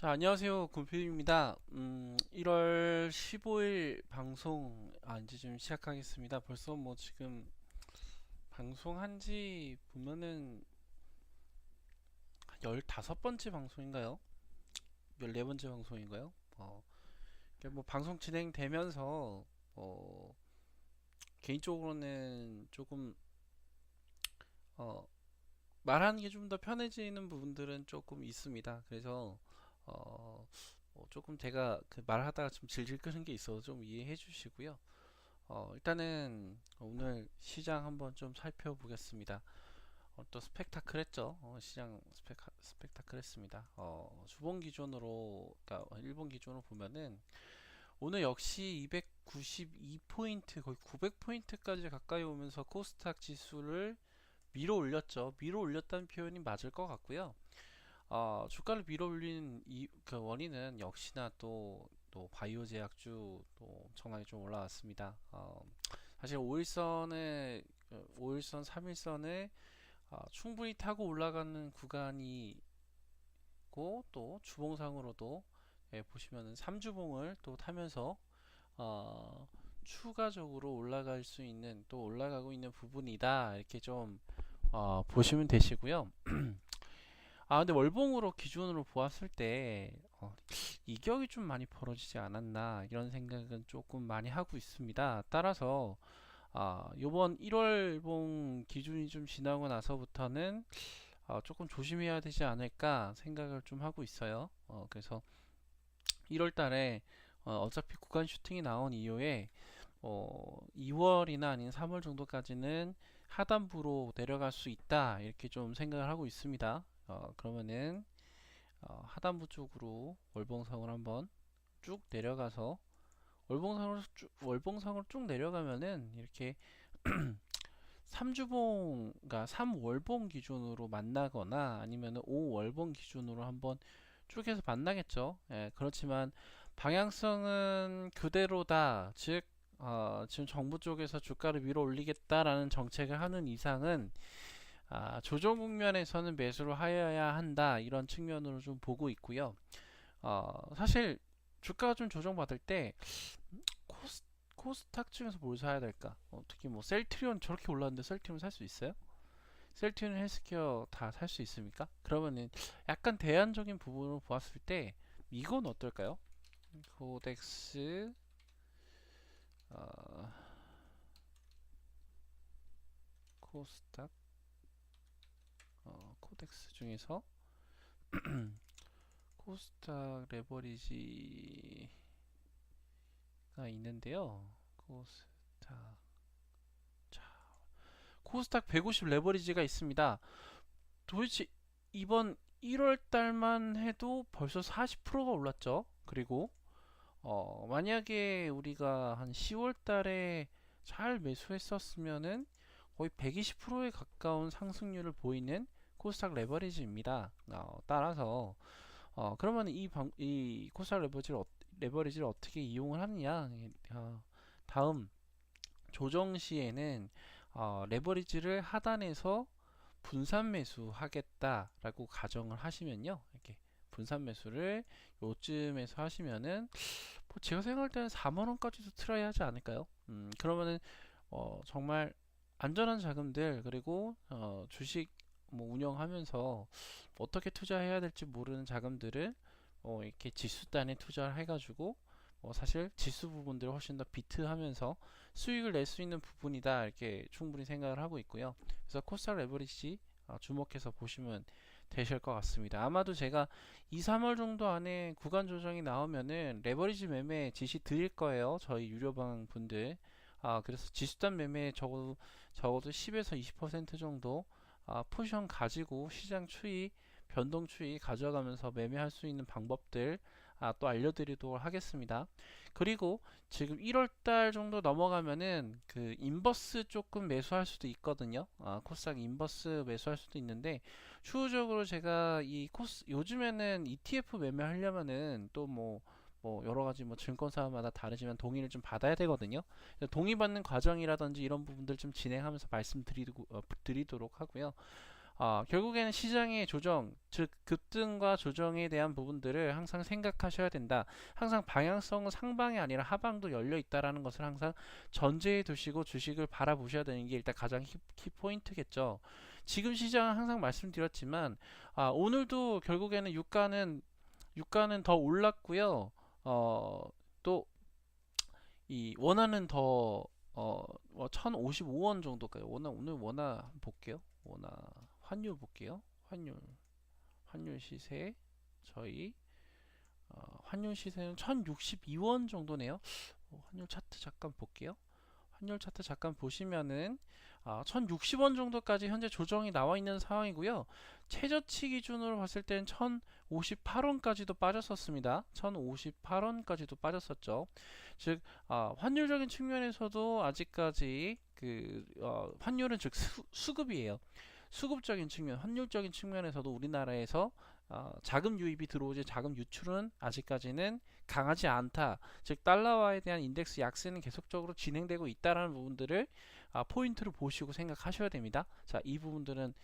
자, 안녕하세요. 군필입니다. 1월 15일 방송, 이제 좀 시작하겠습니다. 벌써 뭐 지금 방송한 지 보면은 15번째 방송인가요? 14번째 방송인가요? 뭐 방송 진행되면서, 어, 개인적으로는 조금, 어, 말하는 게 좀 더 편해지는 부분들은 조금 있습니다. 그래서, 어, 조금 제가 그 말하다가 좀 질질 끄는 게 있어서 좀 이해해 주시고요. 일단은 오늘 시장 한번 좀 살펴보겠습니다. 또 스펙타클했죠. 시장 스펙타클했습니다. 주봉 기준으로, 그러니까 일본 기준으로 보면은 오늘 역시 292포인트, 거의 900포인트까지 가까이 오면서 코스닥 지수를 밀어 올렸죠. 밀어 올렸다는 표현이 맞을 것 같고요. 주가를 밀어 올린 그 원인은 역시나 또 바이오 제약주 또 엄청나게 좀 올라왔습니다. 사실 5일선, 3일선에 충분히 타고 올라가는 구간이고 또 주봉상으로도 보시면은 3주봉을 또 타면서 어, 추가적으로 올라갈 수 있는 또 올라가고 있는 부분이다 이렇게 좀 보시면 되시고요. 근데 월봉으로 기준으로 보았을 때 이격이 좀 많이 벌어지지 않았나 이런 생각은 조금 많이 하고 있습니다. 따라서 요번 1월봉 기준이 좀 지나고 나서부터는 조금 조심해야 되지 않을까 생각을 좀 하고 있어요. 그래서 1월 달에 어차피 구간 슈팅이 나온 이후에 2월이나 아닌 3월 정도까지는 하단부로 내려갈 수 있다 이렇게 좀 생각을 하고 있습니다. 그러면은 하단부 쪽으로 월봉상을 한번 쭉 내려가서 월봉상으로 쭉 내려가면은 이렇게 3주봉, 그러니까 3월봉 기준으로 만나거나 아니면 5월봉 기준으로 한번 쭉 해서 만나겠죠. 예, 그렇지만 방향성은 그대로다. 즉, 지금 정부 쪽에서 주가를 밀어 올리겠다라는 정책을 하는 이상은 조정 국면에서는 매수를 하여야 한다. 이런 측면으로 좀 보고 있고요. 사실 주가가 좀 조정받을 때 코스, 코스닥 중에서 뭘 사야 될까? 특히 뭐 셀트리온 저렇게 올랐는데 셀트리온 살 수 있어요? 셀트리온 헬스케어 다 살 수 있습니까? 그러면은 약간 대안적인 부분으로 보았을 때 이건 어떨까요? 코덱스 어, 코스닥 코덱스 중에서 코스닥 레버리지가 있는데요. 코스닥 자, 코스닥 150 레버리지가 있습니다. 도대체 이번 1월 달만 해도 벌써 40%가 올랐죠. 그리고 만약에 우리가 한 10월 달에 잘 매수했었으면은 거의 120%에 가까운 상승률을 보이는 코스닥 레버리지입니다. 따라서 그러면 이 코스닥 레버리지를 어떻게 이용을 하느냐? 다음 조정 시에는 레버리지를 하단에서 분산 매수하겠다라고 가정을 하시면요. 이렇게 분산 매수를 요쯤에서 하시면은 뭐 제가 생각할 때는 4만 원까지도 트라이 하지 않을까요? 그러면은 정말 안전한 자금들 그리고 주식 뭐 운영하면서 어떻게 투자해야 될지 모르는 자금들을 이렇게 지수단에 투자를 해가지고 사실 지수 부분들을 훨씬 더 비트하면서 수익을 낼 수 있는 부분이다 이렇게 충분히 생각을 하고 있고요. 그래서 코스닥 레버리지 주목해서 보시면 되실 것 같습니다. 아마도 제가 2, 3월 정도 안에 구간 조정이 나오면은 레버리지 매매 지시 드릴 거예요. 저희 유료방 분들. 그래서 지수단 매매 적어도 10에서 20% 정도 포지션 가지고 시장 추이, 변동 추이 가져가면서 매매할 수 있는 방법들 또 알려드리도록 하겠습니다. 그리고 지금 1월달 정도 넘어가면은 그 인버스 조금 매수할 수도 있거든요. 코스닥 인버스 매수할 수도 있는데 추후적으로 제가 이 코스 요즘에는 ETF 매매하려면은 또 뭐 여러 가지 뭐 증권사마다 다르지만 동의를 좀 받아야 되거든요. 동의 받는 과정이라든지 이런 부분들 좀 진행하면서 드리도록 하고요. 결국에는 시장의 조정, 즉 급등과 조정에 대한 부분들을 항상 생각하셔야 된다. 항상 방향성은 상방이 아니라 하방도 열려 있다라는 것을 항상 전제해 두시고 주식을 바라보셔야 되는 게 일단 가장 키포인트겠죠. 지금 시장은 항상 말씀드렸지만 오늘도 결국에는 유가는 더 올랐고요. 또 이 원화는 더 1055원 정도까지 오늘 원화 한번 볼게요. 원화 환율 볼게요. 환율 시세 저희 환율 시세는 1062원 정도네요. 환율 차트 잠깐 볼게요. 환율 차트 잠깐 보시면은 1060원 정도까지 현재 조정이 나와 있는 상황이고요. 최저치 기준으로 봤을 때는 1058원까지도 빠졌었습니다. 1058원까지도 빠졌었죠. 즉 환율적인 측면에서도 아직까지 환율은 즉 수급이에요. 수급적인 측면, 환율적인 측면에서도 우리나라에서 자금 유입이 들어오지 자금 유출은 아직까지는 강하지 않다. 즉 달러화에 대한 인덱스 약세는 계속적으로 진행되고 있다라는 부분들을 포인트로 보시고 생각하셔야 됩니다. 자, 이 부분들은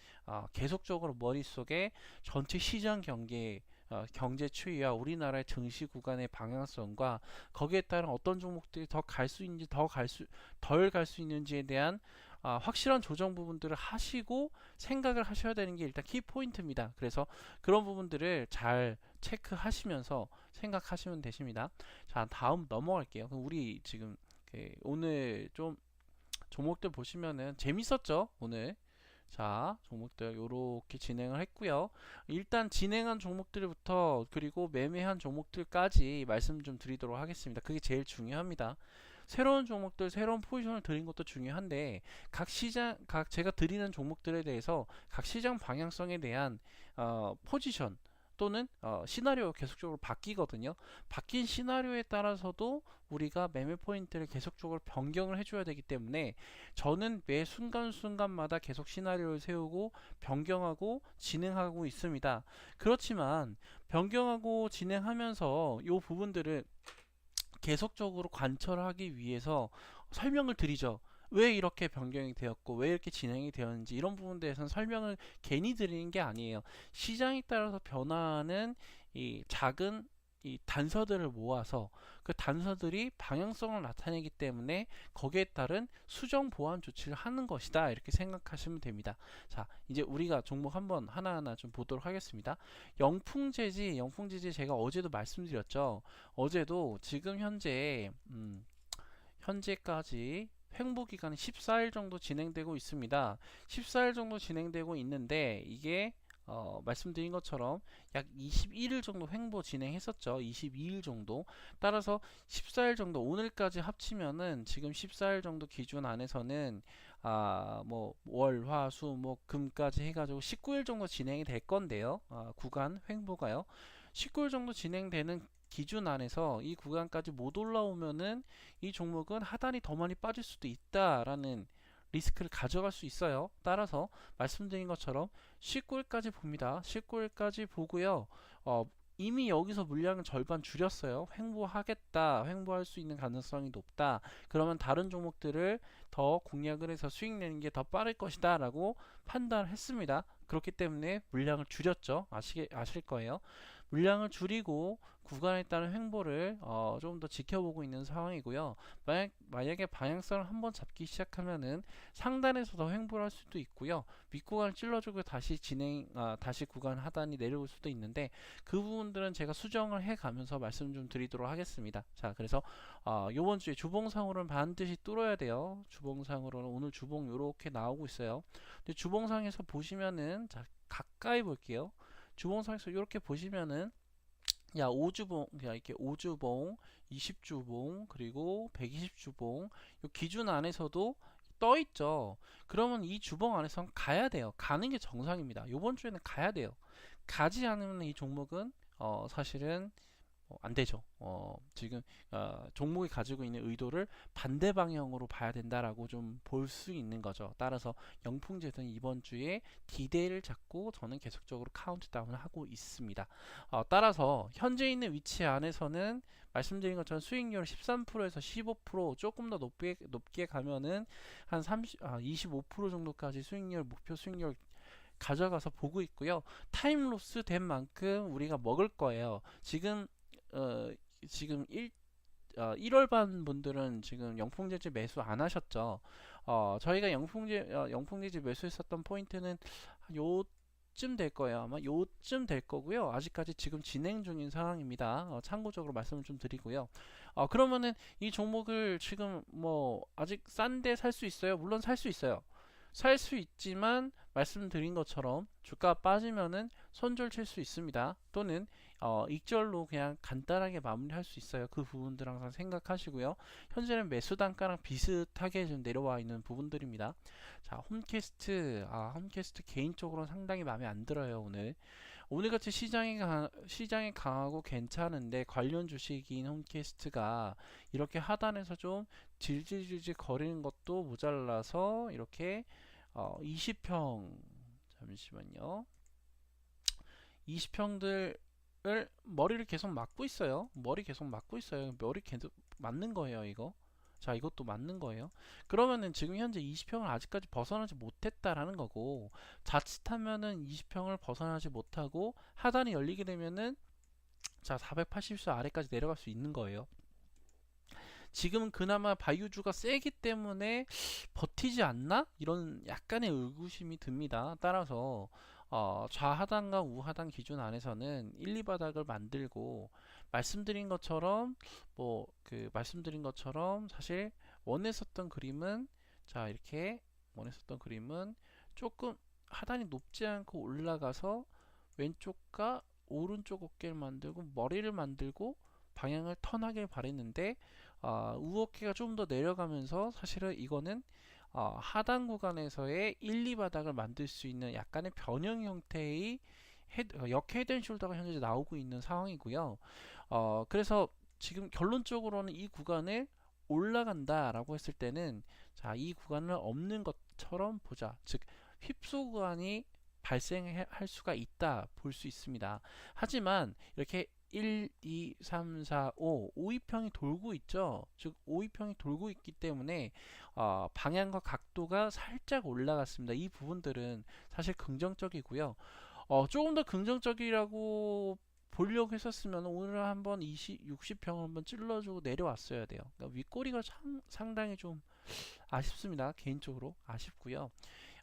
계속적으로 머릿속에 전체 시장 경제 추이와 우리나라의 증시 구간의 방향성과 거기에 따른 어떤 종목들이 더 갈 수 있는지 덜 갈 수 있는지에 대한 확실한 조정 부분들을 하시고 생각을 하셔야 되는 게 일단 키포인트입니다. 그래서 그런 부분들을 잘 체크하시면서 생각하시면 되십니다. 자, 다음 넘어갈게요. 그럼 우리 지금 오늘 좀 종목들 보시면은 재밌었죠? 오늘. 자, 종목들 요렇게 진행을 했고요. 일단 진행한 종목들부터 그리고 매매한 종목들까지 말씀 좀 드리도록 하겠습니다. 그게 제일 중요합니다. 새로운 종목들, 새로운 포지션을 드린 것도 중요한데 각 제가 드리는 종목들에 대해서 각 시장 방향성에 대한 포지션 또는 시나리오가 계속적으로 바뀌거든요. 바뀐 시나리오에 따라서도 우리가 매매 포인트를 계속적으로 변경을 해줘야 되기 때문에 저는 매 순간순간마다 계속 시나리오를 세우고 변경하고 진행하고 있습니다. 그렇지만 변경하고 진행하면서 이 부분들을 계속적으로 관철하기 위해서 설명을 드리죠. 왜 이렇게 변경이 되었고 왜 이렇게 진행이 되었는지 이런 부분에 대해서는 설명을 괜히 드리는 게 아니에요. 시장에 따라서 변화하는 이 작은 이 단서들을 모아서 그 단서들이 방향성을 나타내기 때문에 거기에 따른 수정 보완 조치를 하는 것이다 이렇게 생각하시면 됩니다. 자, 이제 우리가 종목 한번 하나하나 좀 보도록 하겠습니다. 영풍재지 제가 어제도 말씀드렸죠. 어제도 지금 현재까지 횡보 기간이 14일 정도 진행되고 있습니다. 14일 정도 진행되고 있는데 이게 말씀드린 것처럼 약 21일 정도 횡보 진행했었죠. 22일 정도. 따라서 14일 정도 오늘까지 합치면은 지금 14일 정도 기준 안에서는 뭐 월, 화, 수, 목, 금까지 해가지고 19일 정도 진행이 될 건데요. 구간 횡보가요. 19일 정도 진행되는 기준 안에서 이 구간까지 못 올라오면은 이 종목은 하단이 더 많이 빠질 수도 있다라는 리스크를 가져갈 수 있어요. 따라서 말씀드린 것처럼 19일까지 봅니다. 19일까지 보고요. 이미 여기서 물량은 절반 줄였어요. 횡보할 수 있는 가능성이 높다. 그러면 다른 종목들을 더 공략을 해서 수익 내는 게 더 빠를 것이다 라고 판단을 했습니다. 그렇기 때문에 물량을 줄였죠. 아실 거예요. 물량을 줄이고 구간에 따른 횡보를 좀 더 지켜보고 있는 상황이고요. 만약에 방향성을 한번 잡기 시작하면은 상단에서 더 횡보를 할 수도 있고요. 윗구간을 찔러주고 다시 구간 하단이 내려올 수도 있는데 그 부분들은 제가 수정을 해가면서 말씀 좀 드리도록 하겠습니다. 자, 그래서 요번 주에 주봉상으로는 반드시 뚫어야 돼요. 주봉상으로는 오늘 주봉 요렇게 나오고 있어요. 근데 주봉상에서 보시면은 자, 가까이 볼게요. 주봉상에서 이렇게 보시면은 5주봉, 이렇게 5주봉, 20주봉, 그리고 120주봉 요 기준 안에서도 떠 있죠. 그러면 이 주봉 안에선 가야 돼요. 가는 게 정상입니다. 요번 주에는 가야 돼요. 가지 않으면 이 종목은 사실은 안 되죠. 지금 종목이 가지고 있는 의도를 반대 방향으로 봐야 된다라고 좀 볼 수 있는 거죠. 따라서 영풍제는 이번 주에 디데이를 잡고 저는 계속적으로 카운트다운을 하고 있습니다. 따라서 현재 있는 위치 안에서는 말씀드린 것처럼 수익률 13%에서 15% 조금 더 높게 가면은 한 25% 정도까지 목표 수익률 가져가서 보고 있고요. 타임 로스 된 만큼 우리가 먹을 거예요. 어, 지금 1월 반 분들은 지금 영풍재지 매수 안 하셨죠? 저희가 영풍재지 매수했었던 포인트는 요쯤 될 거예요. 아마 요쯤 될 거고요. 아직까지 지금 진행 중인 상황입니다. 참고적으로 말씀을 좀 드리고요. 그러면은 이 종목을 지금 뭐 아직 싼데 살 수 있어요? 물론 살 수 있어요. 살 수 있지만 말씀드린 것처럼 주가 빠지면은 손절 칠 수 있습니다. 또는 익절로 그냥 간단하게 마무리할 수 있어요. 그 부분들 항상 생각하시고요. 현재는 매수 단가랑 비슷하게 좀 내려와 있는 부분들입니다. 자, 홈캐스트 개인적으로는 상당히 마음에 안 들어요. 오늘같이 시장이 강하고 괜찮은데 관련 주식인 홈캐스트가 이렇게 하단에서 좀 질질질질 거리는 것도 모자라서 이렇게 20평 잠시만요. 20평들을 머리를 계속 맞고 있어요. 머리 계속 맞는 거예요, 이거. 자, 이것도 맞는 거예요. 그러면은 지금 현재 20평을 아직까지 벗어나지 못했다라는 거고, 자칫하면은 20평을 벗어나지 못하고 하단이 열리게 되면은 자, 480수 아래까지 내려갈 수 있는 거예요. 지금은 그나마 바이오주가 세기 때문에 버티지 않나? 이런 약간의 의구심이 듭니다. 따라서 좌하단과 우하단 기준 안에서는 1, 2바닥을 만들고 말씀드린 것처럼 사실 원했었던 그림은 자, 이렇게 원했었던 그림은 조금 하단이 높지 않고 올라가서 왼쪽과 오른쪽 어깨를 만들고 머리를 만들고 방향을 턴하길 바랬는데 우어깨가 좀 더 내려가면서 사실은 이거는 하단 구간에서의 1, 2바닥을 만들 수 있는 약간의 변형 형태의 역헤드앤숄더가 현재 나오고 있는 상황이고요. 그래서 지금 결론적으로는 이 구간을 올라간다라고 했을 때는 자, 이 구간을 없는 것처럼 보자. 즉 휩소 구간이 발생할 수가 있다 볼 수 있습니다. 하지만 이렇게 1, 2, 3, 4, 5, 5위평이 돌고 있죠. 즉 5위평이 돌고 있기 때문에 방향과 각도가 살짝 올라갔습니다. 이 부분들은 사실 긍정적이고요. 조금 더 긍정적이라고 보려고 했었으면 오늘 한번 60평 한번 찔러주고 내려왔어야 돼요. 그러니까 윗꼬리가 상당히 좀 아쉽습니다. 개인적으로 아쉽고요.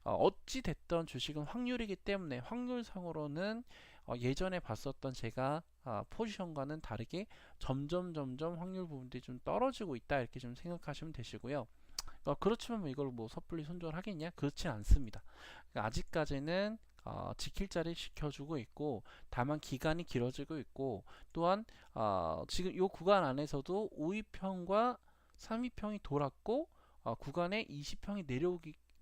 어찌 됐던 주식은 확률이기 때문에 확률상으로는 예전에 봤었던 제가 포지션과는 다르게 점점 확률 부분들이 좀 떨어지고 있다 이렇게 좀 생각하시면 되시고요. 그렇지만 뭐 이걸 뭐 섣불리 손절하겠냐? 그렇진 않습니다. 그러니까 아직까지는 지킬 자리 지켜주고 있고 다만 기간이 길어지고 있고 또한 지금 이 구간 안에서도 5위평과 3위평이 돌았고 구간에 20평이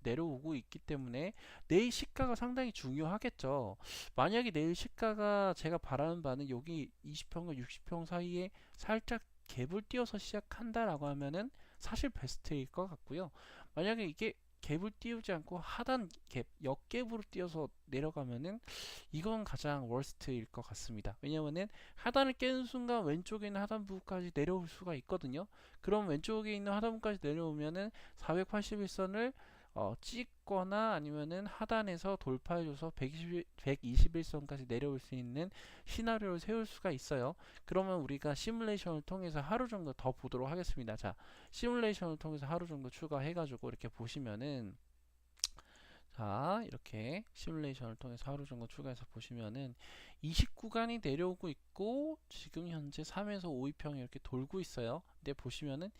내려오고 있기 때문에 내일 시가가 상당히 중요하겠죠. 만약에 내일 시가가 제가 바라는 바는 여기 20평과 60평 사이에 살짝 갭을 띄워서 시작한다라고 하면은 사실 베스트일 것 같고요. 만약에 이게 갭을 띄우지 않고 하단 갭, 역갭으로 띄워서 내려가면은 이건 가장 워스트일 것 같습니다. 왜냐면은 하단을 깨는 순간 왼쪽에 있는 하단부까지 내려올 수가 있거든요. 그럼 왼쪽에 있는 하단부까지 내려오면은 481선을 찍거나 아니면은 하단에서 돌파해줘서 121선까지 내려올 수 있는 시나리오를 세울 수가 있어요. 그러면 우리가 시뮬레이션을 통해서 하루 정도 더 보도록 하겠습니다. 자, 시뮬레이션을 통해서 하루 정도 추가해가지고 이렇게 보시면은 자, 이렇게 시뮬레이션을 통해서 하루 정도 추가해서 보시면은 29간이 내려오고 있고 지금 현재 3에서 5위평이 이렇게 돌고 있어요. 근데 보시면은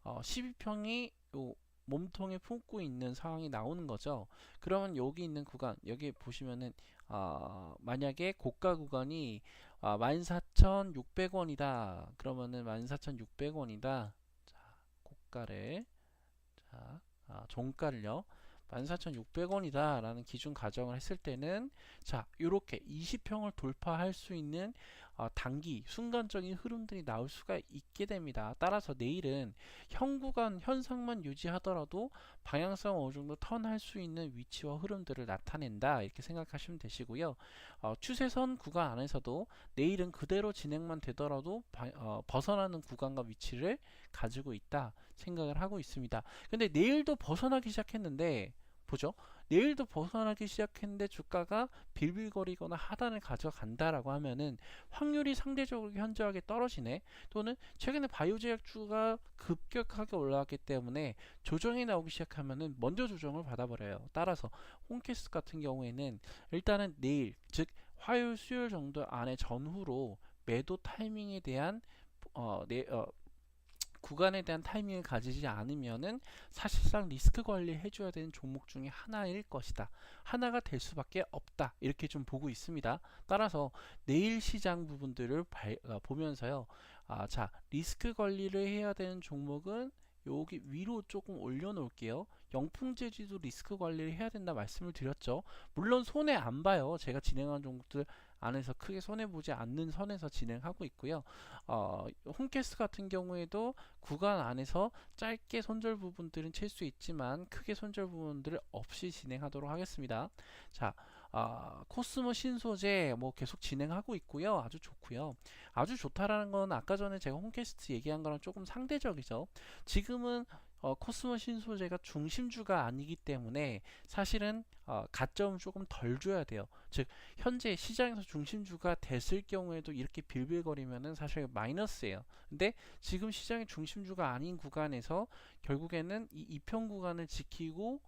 12평이 요 몸통에 품고 있는 상황이 나오는 거죠. 그러면 여기 있는 구간, 여기 보시면은 만약에 고가 구간이 14,600원이다. 그러면은 14,600원이다. 자, 고가를 자, 종가를요. 14,600원이다 라는 기준 가정을 했을 때는 자, 이렇게 20평을 돌파할 수 있는 단기 순간적인 흐름들이 나올 수가 있게 됩니다. 따라서 내일은 현구간 현상만 유지하더라도 방향성 어느 정도 턴할 수 있는 위치와 흐름들을 나타낸다 이렇게 생각하시면 되시고요. 추세선 구간 안에서도 내일은 그대로 진행만 되더라도 벗어나는 구간과 위치를 가지고 있다 생각을 하고 있습니다. 근데 내일도 벗어나기 시작했는데 보죠. 내일도 벗어나기 시작했는데 주가가 빌빌거리거나 하단을 가져간다라고 하면은 확률이 상대적으로 현저하게 떨어지네. 또는 최근에 바이오제약주가 급격하게 올라왔기 때문에 조정이 나오기 시작하면은 먼저 조정을 받아버려요. 따라서 홈캐스트 같은 경우에는 일단은 내일, 즉 화요일, 수요일 정도 안에 전후로 매도 타이밍에 대한 구간에 대한 타이밍을 가지지 않으면은 사실상 리스크 관리 해줘야 되는 종목 중에 하나일 것이다. 하나가 될 수밖에 없다. 이렇게 좀 보고 있습니다. 따라서 내일 시장 부분들을 보면서요. 자, 리스크 관리를 해야 되는 종목은 여기 위로 조금 올려놓을게요. 영풍제지도 리스크 관리를 해야 된다 말씀을 드렸죠. 물론 손해 안 봐요. 제가 진행한 종목들 안에서 크게 손해 보지 않는 선에서 진행하고 있고요. 홈캐스트 같은 경우에도 구간 안에서 짧게 손절 부분들은 칠 수 있지만 크게 손절 부분들을 없이 진행하도록 하겠습니다. 자, 코스모 신소재 뭐 계속 진행하고 있고요. 아주 좋고요. 아주 좋다라는 건 아까 전에 제가 홈캐스트 얘기한 거랑 조금 상대적이죠. 지금은 코스모 신소재가 중심주가 아니기 때문에 사실은 가점을 조금 덜 줘야 돼요. 즉 현재 시장에서 중심주가 됐을 경우에도 이렇게 빌빌거리면은 사실 마이너스예요. 근데 지금 시장의 중심주가 아닌 구간에서 결국에는 이 이평 구간을 지키고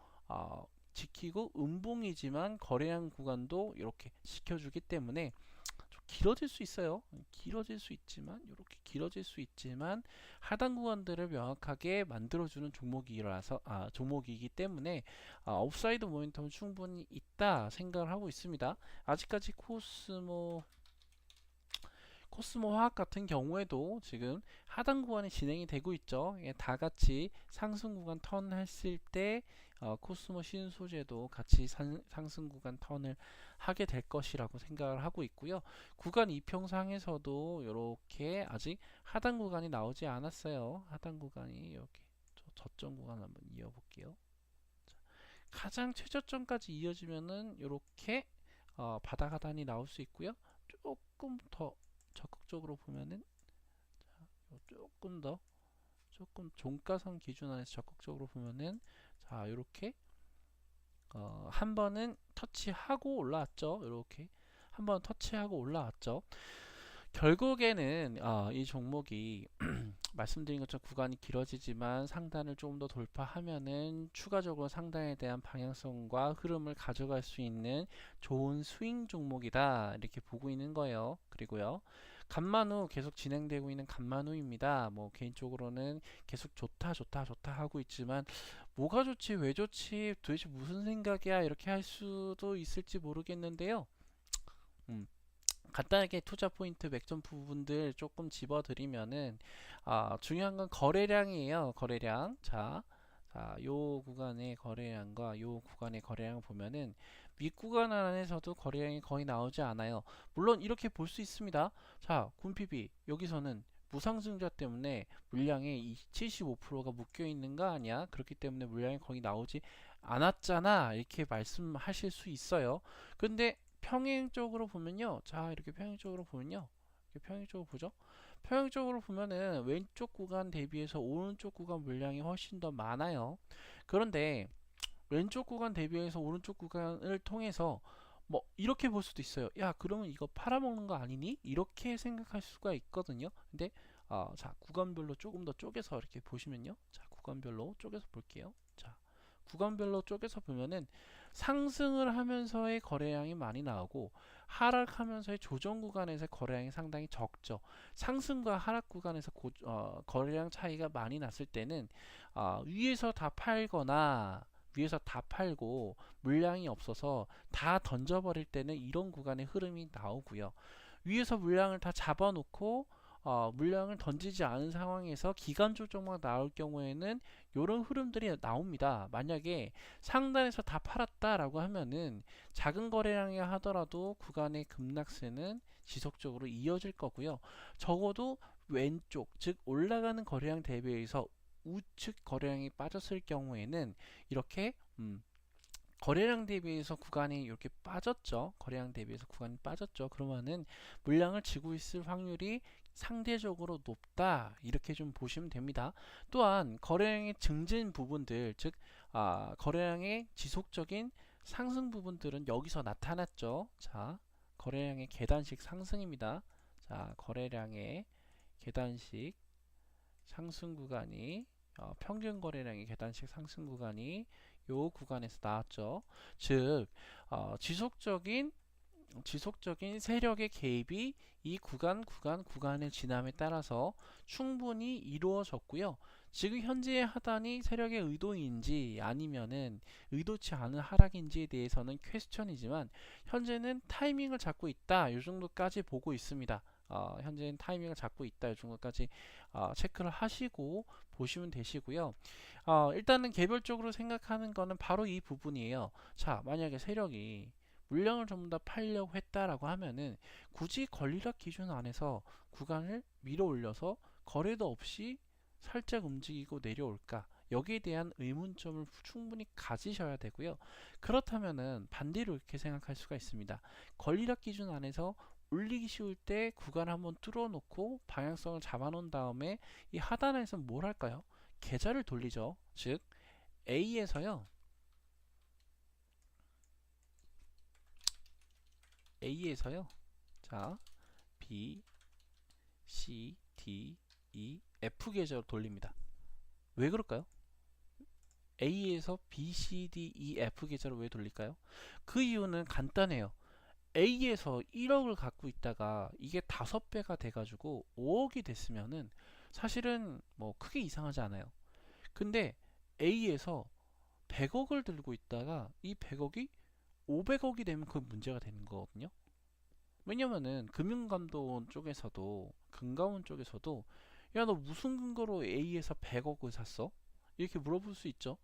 음봉이지만 거래량 구간도 이렇게 지켜주기 때문에 좀 길어질 수 있어요. 길어질 수 있지만 이렇게 길어질 수 있지만 하단 구간들을 명확하게 만들어주는 종목이기 때문에 업사이드 모멘텀은 충분히 있다 생각을 하고 있습니다. 아직까지 코스모 화학 같은 경우에도 지금 하단 구간이 진행이 되고 있죠. 다 같이 상승 구간 턴 했을 때 코스모 신소재도 같이 상승 구간 턴을 하게 될 것이라고 생각을 하고 있고요. 구간 이평상에서도 이렇게 아직 하단 구간이 나오지 않았어요. 하단 구간이 이렇게 저점 구간 한번 이어볼게요. 자, 가장 최저점까지 이어지면은 이렇게 바닥 하단이 나올 수 있고요. 조금 더 적극적으로 보면은 조금 종가선 기준 안에서 적극적으로 보면은 자 이렇게 한 번은 터치하고 올라왔죠. 이렇게 한 번 터치하고 올라왔죠. 결국에는 이 종목이 말씀드린 것처럼 구간이 길어지지만 상단을 조금 더 돌파하면은 추가적으로 상단에 대한 방향성과 흐름을 가져갈 수 있는 좋은 스윙 종목이다 이렇게 보고 있는 거예요. 그리고요 간만후 계속 진행되고 있는 간만후입니다. 뭐 개인적으로는 계속 좋다 하고 있지만 뭐가 좋지 왜 좋지 도대체 무슨 생각이야 이렇게 할 수도 있을지 모르겠는데요. 간단하게 투자 포인트 맥점 부분들 조금 집어드리면은 중요한 건 거래량이에요. 거래량. 자, 요 구간의 거래량과 요 구간의 거래량을 보면은 윗구간 안에서도 거래량이 거의 나오지 않아요. 물론 이렇게 볼 수 있습니다. 자, 군PB 여기서는 무상증자 때문에 물량의 75%가 묶여 있는 거 아니야? 그렇기 때문에 물량이 거의 나오지 않았잖아. 이렇게 말씀하실 수 있어요. 근데 평행적으로 보면요. 자, 이렇게 평행적으로 보면요. 이렇게 평행적으로 보죠. 평행적으로 보면은 왼쪽 구간 대비해서 오른쪽 구간 물량이 훨씬 더 많아요. 그런데 왼쪽 구간 대비해서 오른쪽 구간을 통해서 뭐 이렇게 볼 수도 있어요. 야, 그러면 이거 팔아먹는 거 아니니? 이렇게 생각할 수가 있거든요. 근데 자, 구간별로 조금 더 쪼개서 이렇게 보시면요. 자, 구간별로 쪼개서 볼게요. 자, 구간별로 쪼개서 보면은 상승을 하면서의 거래량이 많이 나오고 하락하면서의 조정 구간에서 거래량이 상당히 적죠. 상승과 하락 구간에서 거래량 차이가 많이 났을 때는 위에서 다 팔거나 위에서 다 팔고 물량이 없어서 다 던져버릴 때는 이런 구간의 흐름이 나오고요. 위에서 물량을 다 잡아놓고 물량을 던지지 않은 상황에서 기간 조정만 나올 경우에는 이런 흐름들이 나옵니다. 만약에 상단에서 다 팔았다라고 하면은 작은 거래량이 하더라도 구간의 급락세는 지속적으로 이어질 거고요. 적어도 왼쪽, 즉 올라가는 거래량 대비해서 우측 거래량이 빠졌을 경우에는 이렇게 거래량 대비해서 구간이 이렇게 빠졌죠. 거래량 대비해서 구간이 빠졌죠. 그러면은 물량을 지고 있을 확률이 상대적으로 높다, 이렇게 좀 보시면 됩니다. 또한 거래량의 증진 부분들, 즉 거래량의 지속적인 상승 부분들은 여기서 나타났죠. 자, 거래량의 계단식 상승입니다. 자, 거래량의 계단식 상승 구간이 평균 거래량의 계단식 상승 구간이 요 구간에서 나왔죠. 즉 지속적인 세력의 개입이 이 구간의 진함에 따라서 충분히 이루어졌고요. 지금 현재의 하단이 세력의 의도인지 아니면은 의도치 않은 하락인지에 대해서는 퀘스천이지만 현재는 타이밍을 잡고 있다, 이 정도까지 보고 있습니다. 현재는 타이밍을 잡고 있다, 이 정도까지 체크를 하시고 보시면 되시고요. 일단은 개별적으로 생각하는 거는 바로 이 부분이에요. 자, 만약에 세력이 물량을 전부 다 팔려고 했다라고 하면은 굳이 권리락 기준 안에서 구간을 밀어 올려서 거래도 없이 살짝 움직이고 내려올까? 여기에 대한 의문점을 충분히 가지셔야 되고요. 그렇다면은 반대로 이렇게 생각할 수가 있습니다. 권리락 기준 안에서 올리기 쉬울 때 구간 한번 뚫어놓고 방향성을 잡아놓은 다음에 이 하단에서 뭘 할까요? 계좌를 돌리죠. 즉 A에서요. 자, B, C, D, E, F 계좌로 돌립니다. 왜 그럴까요? A에서 B, C, D, E, F 계좌로 왜 돌릴까요? 그 이유는 간단해요. A에서 1억을 갖고 있다가 이게 5배가 돼가지고 5억이 됐으면은 사실은 뭐 크게 이상하지 않아요. 근데 A에서 100억을 들고 있다가 이 100억이 500억이 되면 그 문제가 되는 거거든요. 왜냐면은 금융감독원 쪽에서도, 금감원 쪽에서도 야, 너 무슨 근거로 A에서 100억을 샀어? 이렇게 물어볼 수 있죠.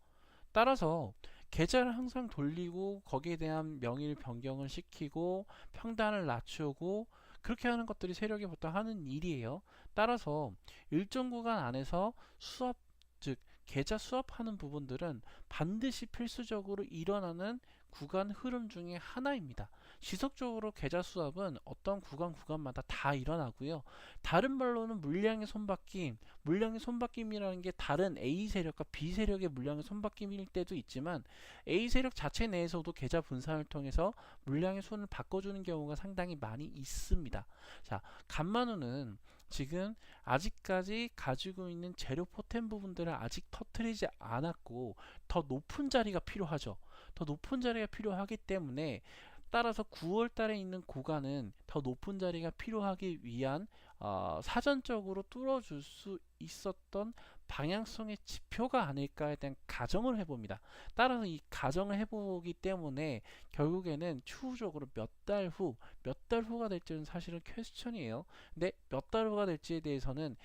따라서 계좌를 항상 돌리고 거기에 대한 명의를 변경을 시키고 평단을 낮추고 그렇게 하는 것들이 세력이 보통 하는 일이에요. 따라서 일정 구간 안에서 수업, 즉 계좌 수업하는 부분들은 반드시 필수적으로 일어나는 구간 흐름 중에 하나입니다. 지속적으로 계좌 수업은 어떤 구간마다 다 일어나고요. 다른 말로는 물량의 손바뀜이라는 게 다른 A 세력과 B 세력의 물량의 손바뀜일 때도 있지만 A 세력 자체 내에서도 계좌 분산을 통해서 물량의 손을 바꿔주는 경우가 상당히 많이 있습니다. 자, 간만우는 지금 아직까지 가지고 있는 재료 포텐 부분들을 아직 터트리지 않았고 더 높은 자리가 필요하죠. 더 높은 자리가 필요하기 때문에 따라서 9월 달에 있는 구간은 더 높은 자리가 필요하기 위한 사전적으로 뚫어줄 수 있었던 방향성의 지표가 아닐까에 대한 가정을 해봅니다. 따라서 이 가정을 해보기 때문에 결국에는 추후적으로 몇 달 후가 될지는 사실은 퀘스천이에요. 근데 몇 달 후가 될지에 대해서는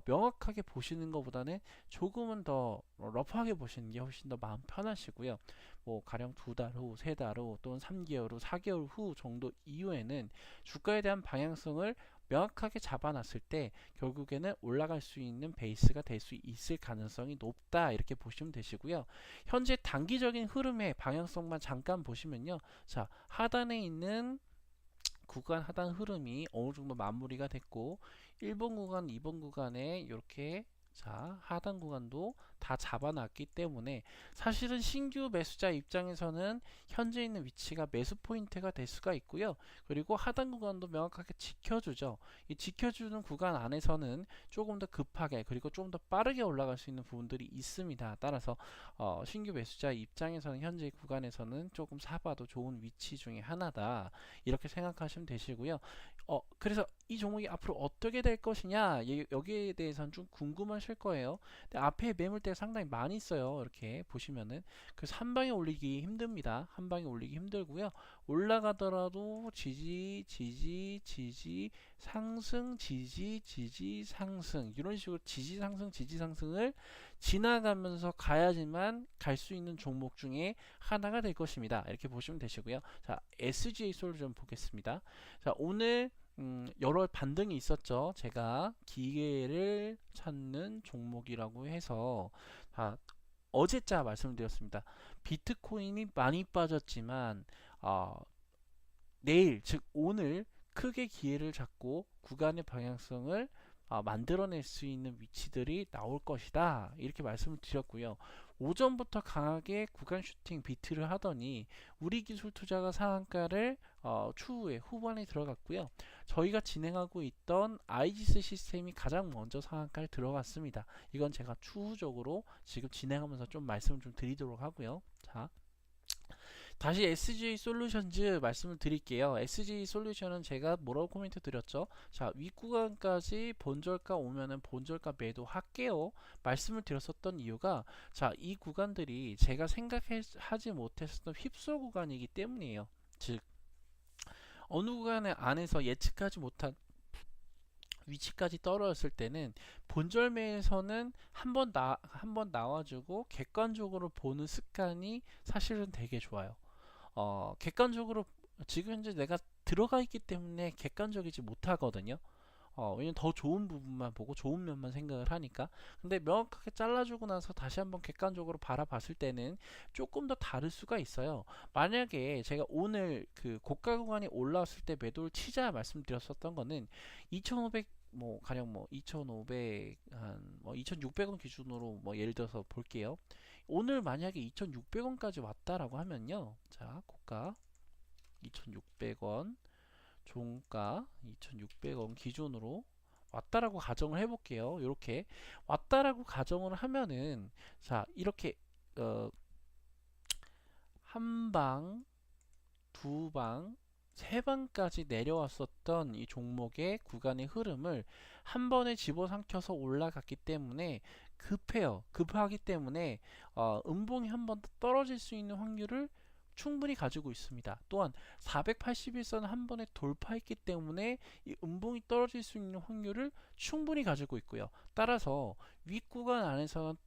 명확하게 보시는 것보다는 조금은 더 러프하게 보시는 게 훨씬 더 마음 편하시고요. 뭐 가령 2달 후, 3달 후, 또는 3개월 후, 4개월 후 정도 이후에는 주가에 대한 방향성을 명확하게 잡아놨을 때 결국에는 올라갈 수 있는 베이스가 될 수 있을 가능성이 높다, 이렇게 보시면 되시고요. 현재 단기적인 흐름의 방향성만 잠깐 보시면요. 자, 하단에 있는 구간 하단 흐름이 어느 정도 마무리가 됐고 1번 구간, 2번 구간에 이렇게 하단 구간도 다 잡아놨기 때문에 사실은 신규 매수자 입장에서는 현재 있는 위치가 매수 포인트가 될 수가 있고요. 그리고 하단 구간도 명확하게 지켜주죠. 이 지켜주는 구간 안에서는 조금 더 급하게 그리고 조금 더 빠르게 올라갈 수 있는 부분들이 있습니다. 따라서 신규 매수자 입장에서는 현재 구간에서는 조금 사봐도 좋은 위치 중에 하나다, 이렇게 생각하시면 되시고요. 그래서 이 종목이 앞으로 어떻게 될 것이냐, 여기에 대해서는 좀 궁금하실 거예요. 근데 앞에 매물대가 상당히 많이 있어요. 이렇게 보시면은 그래서 한 방에 올리기 힘듭니다. 한 방에 올리기 힘들고요. 올라가더라도 지지, 상승, 지지, 상승, 이런 식으로 지지, 상승을 지나가면서 가야지만 갈 수 있는 종목 중에 하나가 될 것입니다. 이렇게 보시면 되시고요. 자, SGA솔 좀 보겠습니다. 자, 오늘 여러 반등이 있었죠. 제가 기회를 찾는 종목이라고 해서 어제자 말씀드렸습니다. 비트코인이 많이 빠졌지만 어, 내일 즉 오늘 크게 기회를 잡고 구간의 방향성을 만들어낼 수 있는 위치들이 나올 것이다 이렇게 말씀을 드렸고요. 오전부터 강하게 구간 슈팅 비트를 하더니 우리 기술 투자가 상한가를 추후에 후반에 들어갔고요. 저희가 진행하고 있던 아이지스 시스템이 가장 먼저 상한가를 들어갔습니다. 이건 제가 추후적으로 지금 진행하면서 좀 말씀을 좀 드리도록 하고요. 자, 다시 SG 솔루션즈 말씀을 드릴게요. SG 솔루션은 제가 뭐라고 코멘트 드렸죠? 자, 윗구간까지 본절가 오면은 본절가 매도할게요. 말씀을 드렸었던 이유가 자, 이 구간들이 제가 생각하지 못했었던 휩쓸 구간이기 때문이에요. 즉, 어느 구간의 안에서 예측하지 못한 위치까지 떨어졌을 때는 본절매에서는 한번 나와주고 객관적으로 보는 습관이 사실은 되게 좋아요. 객관적으로 지금 현재 내가 들어가 있기 때문에 객관적이지 못하거든요. 왜냐면 더 좋은 부분만 보고 좋은 면만 생각을 하니까. 근데 명확하게 잘라주고 나서 다시 한번 객관적으로 바라봤을 때는 조금 더 다를 수가 있어요. 만약에 제가 오늘 그 고가 구간이 올라왔을 때 매도를 치자 말씀드렸었던 거는 2,500 뭐 가령 뭐 2,500 한 뭐 2,600원 기준으로 뭐 예를 들어서 볼게요. 오늘 만약에 2,600원까지 왔다라고 하면요. 자, 고가 2,600원, 종가 2,600원 기준으로 왔다라고 가정을 해볼게요. 이렇게 왔다라고 가정을 하면은 자, 이렇게 한 방, 두 방, 세 방까지 내려왔었던 이 종목의 구간의 흐름을 한 번에 집어삼켜서 올라갔기 때문에 급해요. 급하기 때문에 음봉이 한 번 더 떨어질 수 있는 확률을 충분히 가지고 있습니다. 또한 481선 한 번에 돌파했기 때문에 이 음봉이 떨어질 수 있는 확률을 충분히 가지고 있고요. 따라서 윗구간 안에서는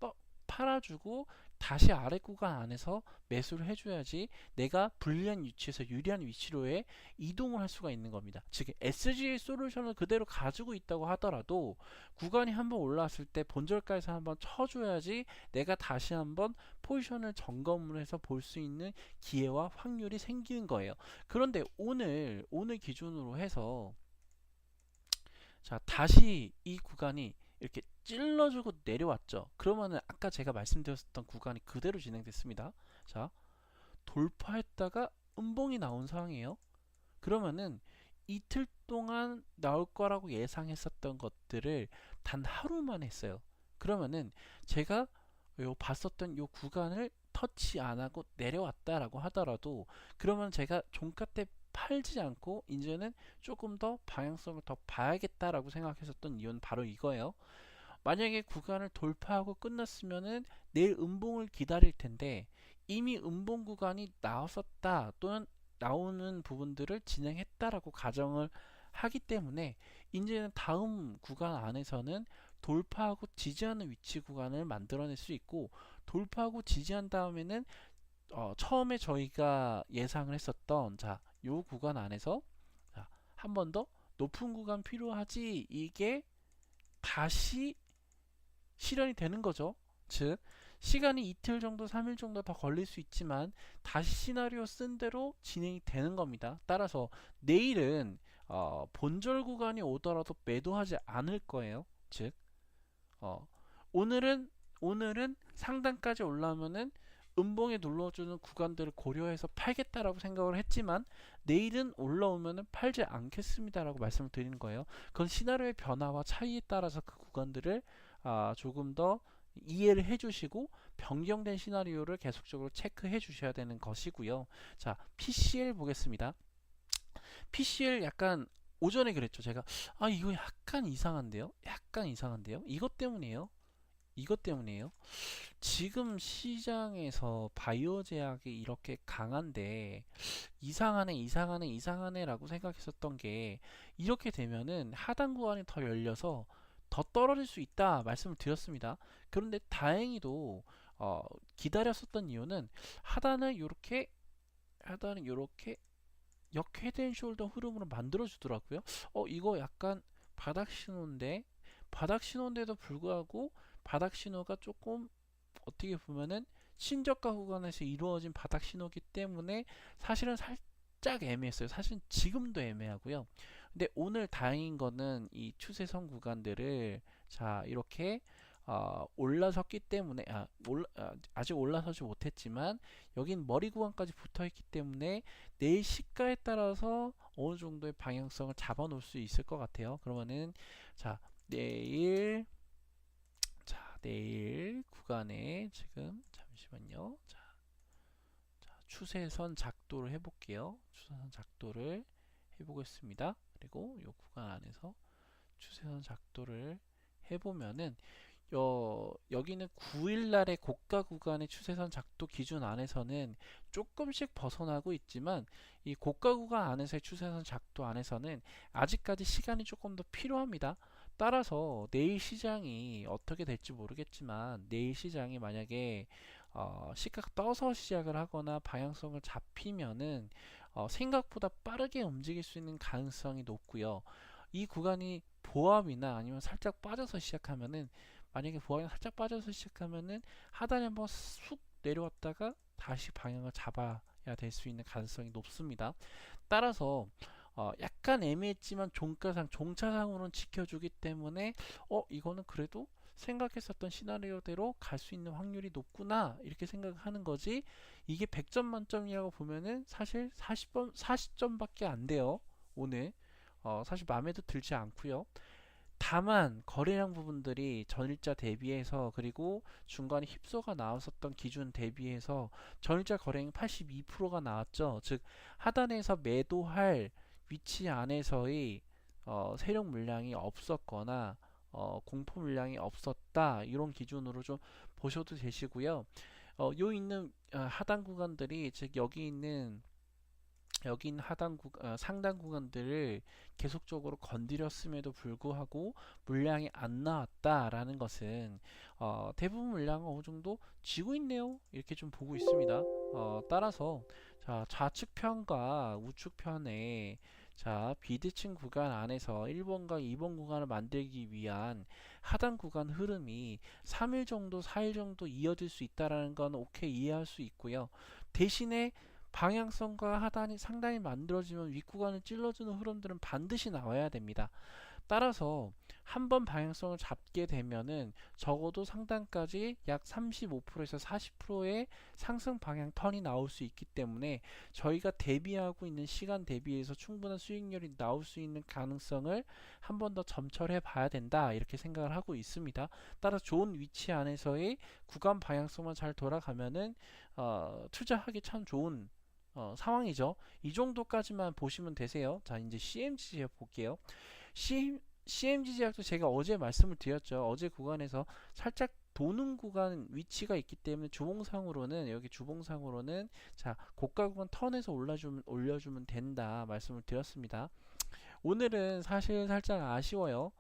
팔아주고 다시 아래 구간 안에서 매수를 해줘야지 내가 불리한 위치에서 유리한 위치로의 이동을 할 수가 있는 겁니다. 즉 SGA 솔루션을 그대로 가지고 있다고 하더라도 구간이 한번 올라왔을 때 본절가에서 한번 쳐줘야지 내가 다시 한번 포지션을 점검을 해서 볼 수 있는 기회와 확률이 생기는 거예요. 그런데 오늘 기준으로 해서 자, 다시 이 구간이 이렇게 찔러주고 내려왔죠. 그러면은 아까 제가 말씀드렸던 구간이 그대로 진행됐습니다. 자, 돌파했다가 음봉이 나온 상황이에요. 그러면은 이틀 동안 나올 거라고 예상했었던 것들을 단 하루만 했어요. 그러면은 제가 봤었던 요 구간을 터치 안 하고 내려왔다라고 하더라도 그러면 제가 종가 때 팔지 않고 이제는 조금 더 방향성을 더 봐야겠다라고 생각했었던 이유는 바로 이거예요. 만약에 구간을 돌파하고 끝났으면은 내일 음봉을 기다릴 텐데 이미 음봉 구간이 나왔었다 또는 나오는 부분들을 진행했다라고 가정을 하기 때문에 이제는 다음 구간 안에서는 돌파하고 지지하는 위치 구간을 만들어낼 수 있고 돌파하고 지지한 다음에는 처음에 저희가 예상을 했었던 자, 요 구간 안에서 한 번 더 높은 구간 필요하지 이게 다시 실현이 되는 거죠. 즉 시간이 이틀 정도 3일 정도 더 걸릴 수 있지만 다시 시나리오 쓴 대로 진행이 되는 겁니다. 따라서 내일은 본절 구간이 오더라도 매도하지 않을 거예요. 즉 오늘은 상단까지 올라오면은 음봉에 눌러주는 구간들을 고려해서 팔겠다라고 생각을 했지만 내일은 올라오면은 팔지 않겠습니다라고 말씀을 드리는 거예요. 그건 시나리오의 변화와 차이에 따라서 그 구간들을 조금 더 이해를 해주시고 변경된 시나리오를 계속적으로 체크해 주셔야 되는 것이고요. 자, PCL 보겠습니다. PCL 약간 오전에 그랬죠. 제가 이거 약간 이상한데요. 이것 때문이에요. 지금 시장에서 바이오 제약이 이렇게 강한데 이상하네 라고 생각했었던 게 이렇게 되면은 하단 구간이 더 열려서 더 떨어질 수 있다 말씀을 드렸습니다. 그런데 다행히도 기다렸었던 이유는 하단을 이렇게 역 헤드앤숄더 흐름으로 만들어 주더라고요. 이거 약간 바닥 신호인데 바닥 신호인데도 불구하고 바닥 신호가 조금 어떻게 보면은 신저가 구간에서 이루어진 바닥 신호기 때문에 사실은 살짝 애매했어요. 사실 지금도 애매하고요. 근데 오늘 다행인 거는 이 추세선 구간들을 자 이렇게 올라섰기 때문에 아직 올라서지 못했지만 여긴 머리 구간까지 붙어 있기 때문에 내일 시가에 따라서 어느 정도의 방향성을 잡아 놓을 수 있을 것 같아요. 그러면은 자 내일 내일 구간에 지금 잠시만요. 자, 추세선 작도를 해볼게요. 추세선 작도를 해보겠습니다. 그리고 이 구간 안에서 추세선 작도를 해보면은 여기는 9일날의 고가 구간의 추세선 작도 기준 안에서는 조금씩 벗어나고 있지만 이 고가 구간 안에서의 추세선 작도 안에서는 아직까지 시간이 조금 더 필요합니다. 따라서 내일 시장이 어떻게 될지 모르겠지만 내일 시장이 만약에 시가가 떠서 시작을 하거나 방향성을 잡히면은 생각보다 빠르게 움직일 수 있는 가능성이 높고요. 이 구간이 보합이나 아니면 살짝 빠져서 시작하면은 만약에 보합이 살짝 빠져서 시작하면은 하단에 한번 쑥 내려왔다가 다시 방향을 잡아야 될 수 있는 가능성이 높습니다. 따라서 약간 애매했지만 종차상으로는 지켜주기 때문에 이거는 그래도 생각했었던 시나리오대로 갈 수 있는 확률이 높구나 이렇게 생각하는 거지. 이게 100점 만점이라고 보면은 사실 40점밖에 안 돼요. 오늘 사실 마음에도 들지 않고요. 다만 거래량 부분들이 전일자 대비해서 그리고 중간에 힙소가 나왔었던 기준 대비해서 전일자 거래량이 82%가 나왔죠. 즉 하단에서 매도할 위치 안에서의 세력 물량이 없었거나 공포 물량이 없었다 이런 기준으로 좀 보셔도 되시고요. 요 있는 하단 구간들이 즉 여기 있는 상단 구간들을 계속적으로 건드렸음에도 불구하고 물량이 안 나왔다라는 것은 대부분 물량은 어느 정도 쥐고 있네요. 이렇게 좀 보고 있습니다. 따라서 자, 좌측편과 우측편에 자, 비대칭 구간 안에서 1번과 2번 구간을 만들기 위한 하단 구간 흐름이 3일 정도, 4일 정도 이어질 수 있다라는 건 오케이 이해할 수 있고요. 대신에 방향성과 하단이 상단이 만들어지면 윗구간을 찔러주는 흐름들은 반드시 나와야 됩니다. 따라서 한번 방향성을 잡게 되면은 적어도 상단까지 약 35%에서 40%의 상승 방향 턴이 나올 수 있기 때문에 저희가 대비하고 있는 시간 대비해서 충분한 수익률이 나올 수 있는 가능성을 한 번 더 점철해 봐야 된다 이렇게 생각을 하고 있습니다. 따라 좋은 위치 안에서의 구간 방향성만 잘 돌아가면은 투자하기 참 좋은 상황이죠. 이 정도까지만 보시면 되세요. 자, 이제 CMG 제약 볼게요. CMG 제약도 제가 어제 말씀을 드렸죠. 어제 구간에서 살짝 도는 구간 위치가 있기 때문에 주봉상으로는 자, 고가 구간 턴에서 올려주면 된다 말씀을 드렸습니다. 오늘은 사실 살짝 아쉬워요.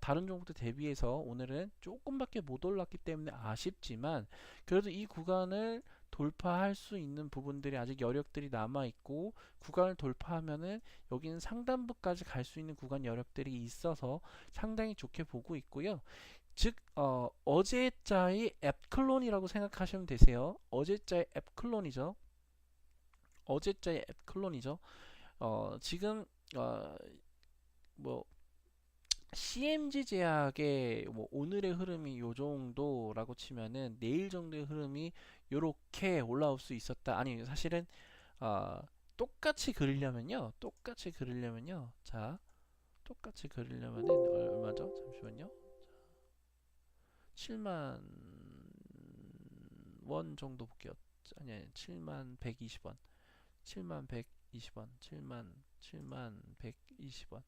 다른 종목도 대비해서 오늘은 조금밖에 못 올랐기 때문에 아쉽지만 그래도 이 구간을 돌파할 수 있는 부분들이 아직 여력들이 남아 있고 구간을 돌파하면은 여기는 상단부까지 갈 수 있는 구간 여력들이 있어서 상당히 좋게 보고 있고요. 즉 어제자의 앱클론이라고 생각하시면 되세요. 어제자의 앱클론이죠. 어제자의 앱클론이죠. 지금 뭐 CMG 제약의 뭐 오늘의 흐름이 요 정도라고 치면은 내일 정도의 흐름이 요렇게 올라올 수 있었다. 아니 사실은 어, 똑같이 그리려면요. 자, 똑같이 그리려면은 얼마죠? 잠시만요. 7만 원 정도 볼게요. 아니 7만 120원. 7만 120원. 7만 120원.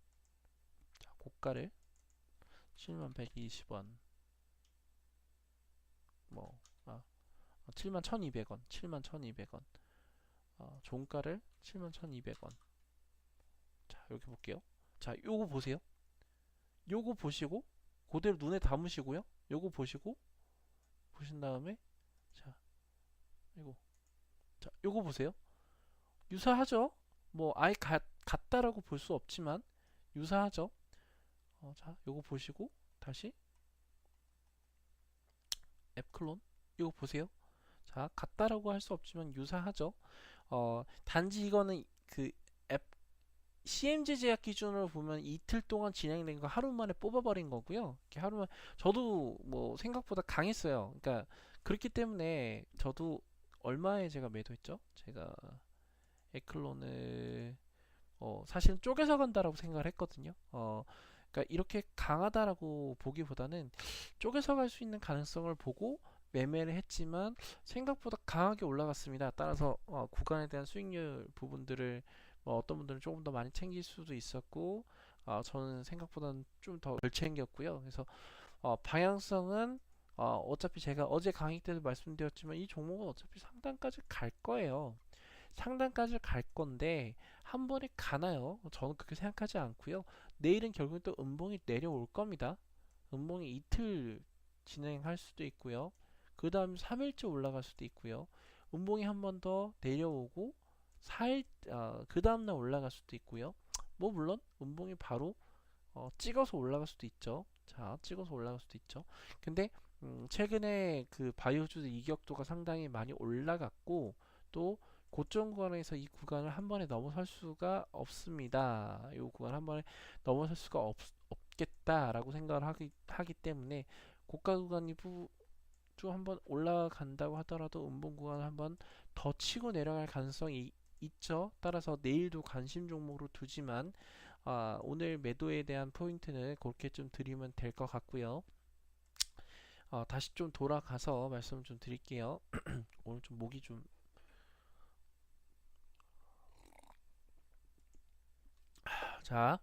자, 고가를 7만 120원. 뭐 7만 1200원. 7만 1200원. 종가를 7만 1200원. 자, 이렇게 볼게요. 자, 요거 보세요. 요거 보시고 그대로 눈에 담으시고요. 요거 보시고 보신 다음에 자, 이거 자, 요거 보세요. 유사하죠? 뭐 아예 같다라고 볼 수 없지만 유사하죠? 자, 요거 보시고 다시 앱클론 이거 보세요. 자, 같다라고 할 수 없지만 유사하죠. 단지 이거는 그 앱 CMG 제약 기준으로 보면 이틀 동안 진행된 거 하루 만에 뽑아버린 거고요. 이렇게 하루만 저도 뭐 생각보다 강했어요. 그러니까 그렇기 때문에 저도 얼마에 제가 매도했죠? 제가 에클론을 사실은 쪼개서 간다라고 생각을 했거든요. 그러니까 이렇게 강하다라고 보기보다는 쪼개서 갈 수 있는 가능성을 보고 매매를 했지만 생각보다 강하게 올라갔습니다. 따라서 구간에 대한 수익률 부분들을 어떤 분들은 조금 더 많이 챙길 수도 있었고 저는 생각보다는 좀 더 덜 챙겼고요. 그래서 방향성은 어차피 제가 어제 강의 때도 말씀드렸지만 이 종목은 어차피 상단까지 갈 거예요. 상단까지 갈 건데 한 번에 가나요? 저는 그렇게 생각하지 않고요. 내일은 결국 또 음봉이 내려올 겁니다. 음봉이 이틀 진행할 수도 있고요. 그 다음 3일째 올라갈 수도 있고요. 음봉이 한 번 더 내려오고 4일 그 다음날 올라갈 수도 있고요. 뭐 물론 음봉이 바로 찍어서 올라갈 수도 있죠. 자, 찍어서 올라갈 수도 있죠. 근데 최근에 그 바이오주의 이격도가 상당히 많이 올라갔고 또 고점 구간에서 이 구간을 한 번에 넘어설 수가 없습니다. 이 구간 한 번에 넘어설 수가 없겠다라고 생각을 하기 때문에 고가 구간이 쭉 한번 올라간다고 하더라도 음봉 구간을 한번 더 치고 내려갈 가능성이 있죠. 따라서 내일도 관심 종목으로 두지만 오늘 매도에 대한 포인트는 그렇게 좀 드리면 될 것 같고요. 다시 좀 돌아가서 말씀 좀 드릴게요. 오늘 좀 목이 좀 자,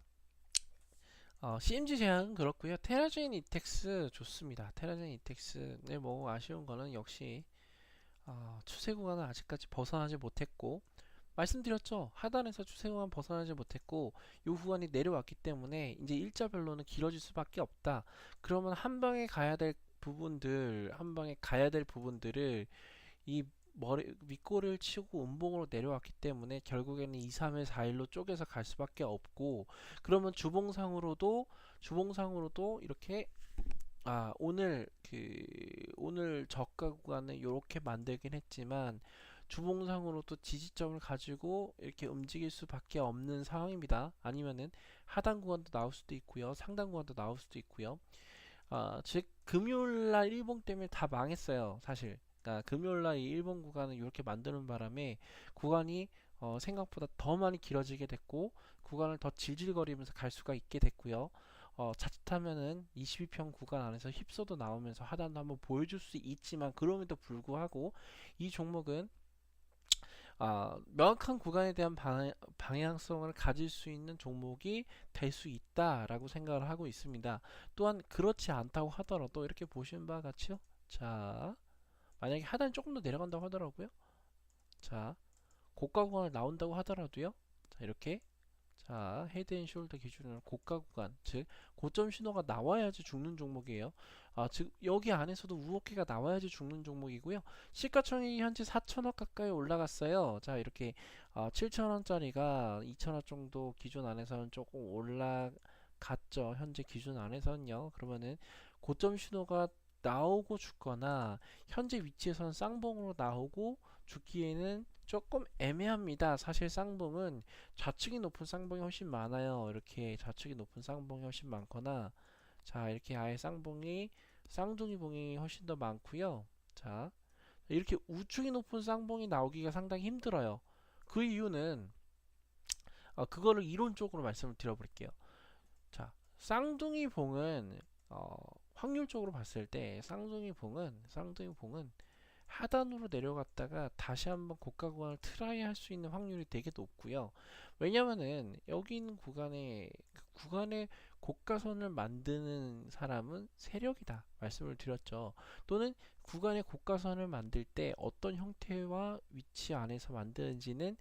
CMG 제약은 그렇고요. 테라진 이텍스 좋습니다. 테라진 이텍스의 뭐 아쉬운 거는 역시 추세 구간을 아직까지 벗어나지 못했고 말씀드렸죠. 하단에서 추세 구간 벗어나지 못했고 이 구간이 내려왔기 때문에 이제 일자별로는 길어질 수밖에 없다. 그러면 한 방에 가야 될 부분들을 이 머리 윗골을 치고 음봉으로 내려왔기 때문에 결국에는 2, 3일, 4일로 쪼개서 갈 수밖에 없고 그러면 주봉상으로도 이렇게 오늘 저가 구간을 이렇게 만들긴 했지만 주봉상으로도 지지점을 가지고 이렇게 움직일 수밖에 없는 상황입니다. 아니면은 하단 구간도 나올 수도 있고요. 상단 구간도 나올 수도 있고요. 즉 금요일날 일봉 때문에 다 망했어요. 사실. 그러니까 금요일날 이 일본 구간을 이렇게 만드는 바람에 구간이 생각보다 더 많이 길어지게 됐고 구간을 더 질질거리면서 갈 수가 있게 됐고요. 자칫하면은 22평 구간 안에서 휩소도 나오면서 하단도 한번 보여줄 수 있지만 그럼에도 불구하고 이 종목은 명확한 구간에 대한 방향성을 가질 수 있는 종목이 될 수 있다라고 생각을 하고 있습니다. 또한 그렇지 않다고 하더라도 이렇게 보시는 바와 같이요. 자, 만약에 하단이 조금 더 내려간다고 하더라고요. 자, 고가 구간을 나온다고 하더라도요. 자, 이렇게 헤드앤숄더 기준으로 고가 구간, 즉 고점 신호가 나와야지 죽는 종목이에요. 즉 여기 안에서도 우호회가 나와야지 죽는 종목이고요. 시가총액이 현재 4천억 가까이 올라갔어요. 자, 이렇게 7천원짜리가 2천원 정도 기준 안에서는 조금 올라갔죠. 현재 기준 안에서는요. 그러면은 고점 신호가 나오고 죽거나 현재 위치에서는 쌍봉으로 나오고 죽기에는 조금 애매합니다. 사실 쌍봉은 좌측이 높은 쌍봉이 훨씬 많아요. 이렇게 좌측이 높은 쌍봉이 훨씬 많거나 자, 이렇게 아예 쌍둥이 봉이 훨씬 더 많고요. 자, 이렇게 우측이 높은 쌍봉이 나오기가 상당히 힘들어요. 그 이유는 그거를 이론적으로 말씀을 드려볼게요. 자, 쌍둥이 봉은 확률적으로 봤을 때 쌍둥이 봉은 하단으로 내려갔다가 다시 한번 고가 구간을 트라이 할 수 있는 확률이 되게 높고요. 왜냐면은 여기 있는 구간에 고가선을 만드는 사람은 세력이다 말씀을 드렸죠. 또는 구간의 고가선을 만들 때 어떤 형태와 위치 안에서 만드는지는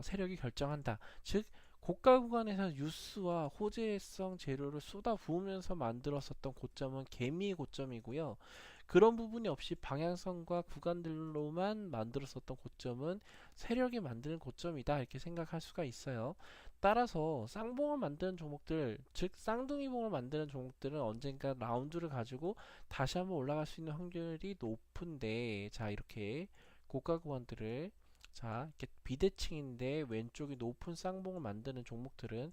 세력이 결정한다. 즉 고가 구간에서 유스와 호재성 재료를 쏟아 부으면서 만들었었던 고점은 개미의 고점이고요. 그런 부분이 없이 방향성과 구간들로만 만들었었던 고점은 세력이 만드는 고점이다 이렇게 생각할 수가 있어요. 따라서 쌍봉을 만드는 종목들, 즉 쌍둥이봉을 만드는 종목들은 언젠가 라운드를 가지고 다시 한번 올라갈 수 있는 확률이 높은데, 자 이렇게 고가 구간들을, 자 이렇게 비대칭인데 왼쪽이 높은 쌍봉을 만드는 종목들은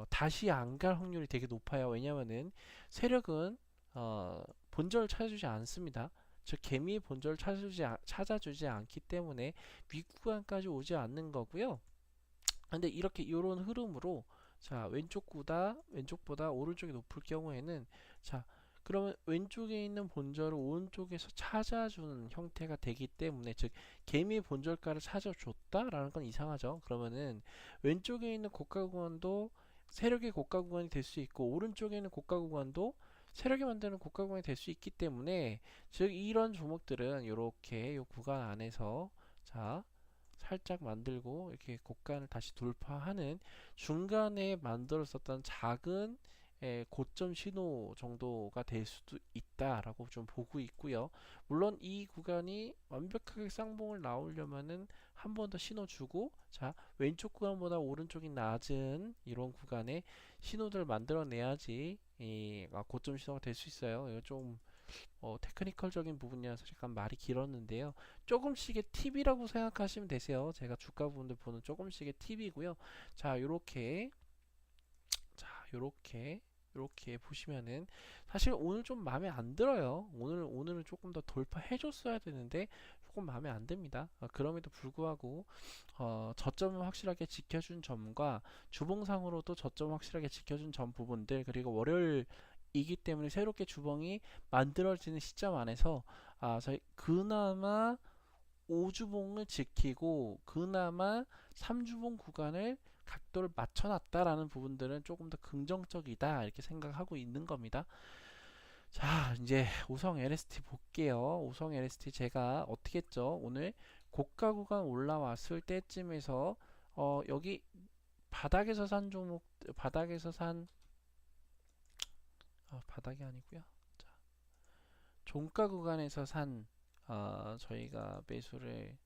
다시 안 갈 확률이 되게 높아요. 왜냐면은 세력은 본절을 찾아주지 않습니다. 즉 개미의 본절을 찾아주지 않기 때문에 윗구간까지 오지 않는 거고요. 근데 이렇게 이런 흐름으로, 자 왼쪽보다 오른쪽이 높을 경우에는, 자 그러면 왼쪽에 있는 본절을 오른쪽에서 찾아주는 형태가 되기 때문에, 즉 개미의 본절가를 찾아줬다라는 건 이상하죠. 그러면은 왼쪽에 있는 고가 구간도 세력의 고가 구간이 될 수 있고, 오른쪽에 있는 고가 구간도 세력이 만드는 고가 구간이 될 수 있기 때문에, 즉 이런 종목들은 이렇게 이 구간 안에서, 자 살짝 만들고 이렇게 고간을 다시 돌파하는 중간에 만들었었던 작은 고점 신호 정도가 될 수도 있다라고 좀 보고 있고요. 물론 이 구간이 완벽하게 쌍봉을 나오려면은 한 번 더 신호 주고, 자 왼쪽 구간보다 오른쪽이 낮은 이런 구간에 신호들을 만들어내야지 고점 신호가 될 수 있어요. 이거 좀 테크니컬적인 부분이라서 잠깐 말이 길었는데요. 조금씩의 팁이라고 생각하시면 되세요. 제가 주가 부분들 보는 조금씩의 팁이고요. 자, 요렇게 보시면은 사실 오늘 좀 마음에 안 들어요. 오늘은 조금 더 돌파해 줬어야 되는데 조금 마음에 안 듭니다. 그럼에도 불구하고 저점을 확실하게 지켜준 점과 주봉상으로도 저점을 확실하게 지켜준 점 부분들, 그리고 월요일이기 때문에 새롭게 주봉이 만들어지는 시점 안에서 저희 그나마 5주봉을 지키고 그나마 3주봉 구간을 각도를 맞춰놨다라는 부분들은 조금 더 긍정적이다 이렇게 생각하고 있는 겁니다. 자 이제 오성 LST 볼게요. 오성 LST 제가 어떻게 했죠? 오늘 고가 구간 올라왔을 때쯤에서 여기 바닥에서 산 종목, 바닥에서 산 바닥이 아니고요. 자, 종가 구간에서 산 저희가 매수를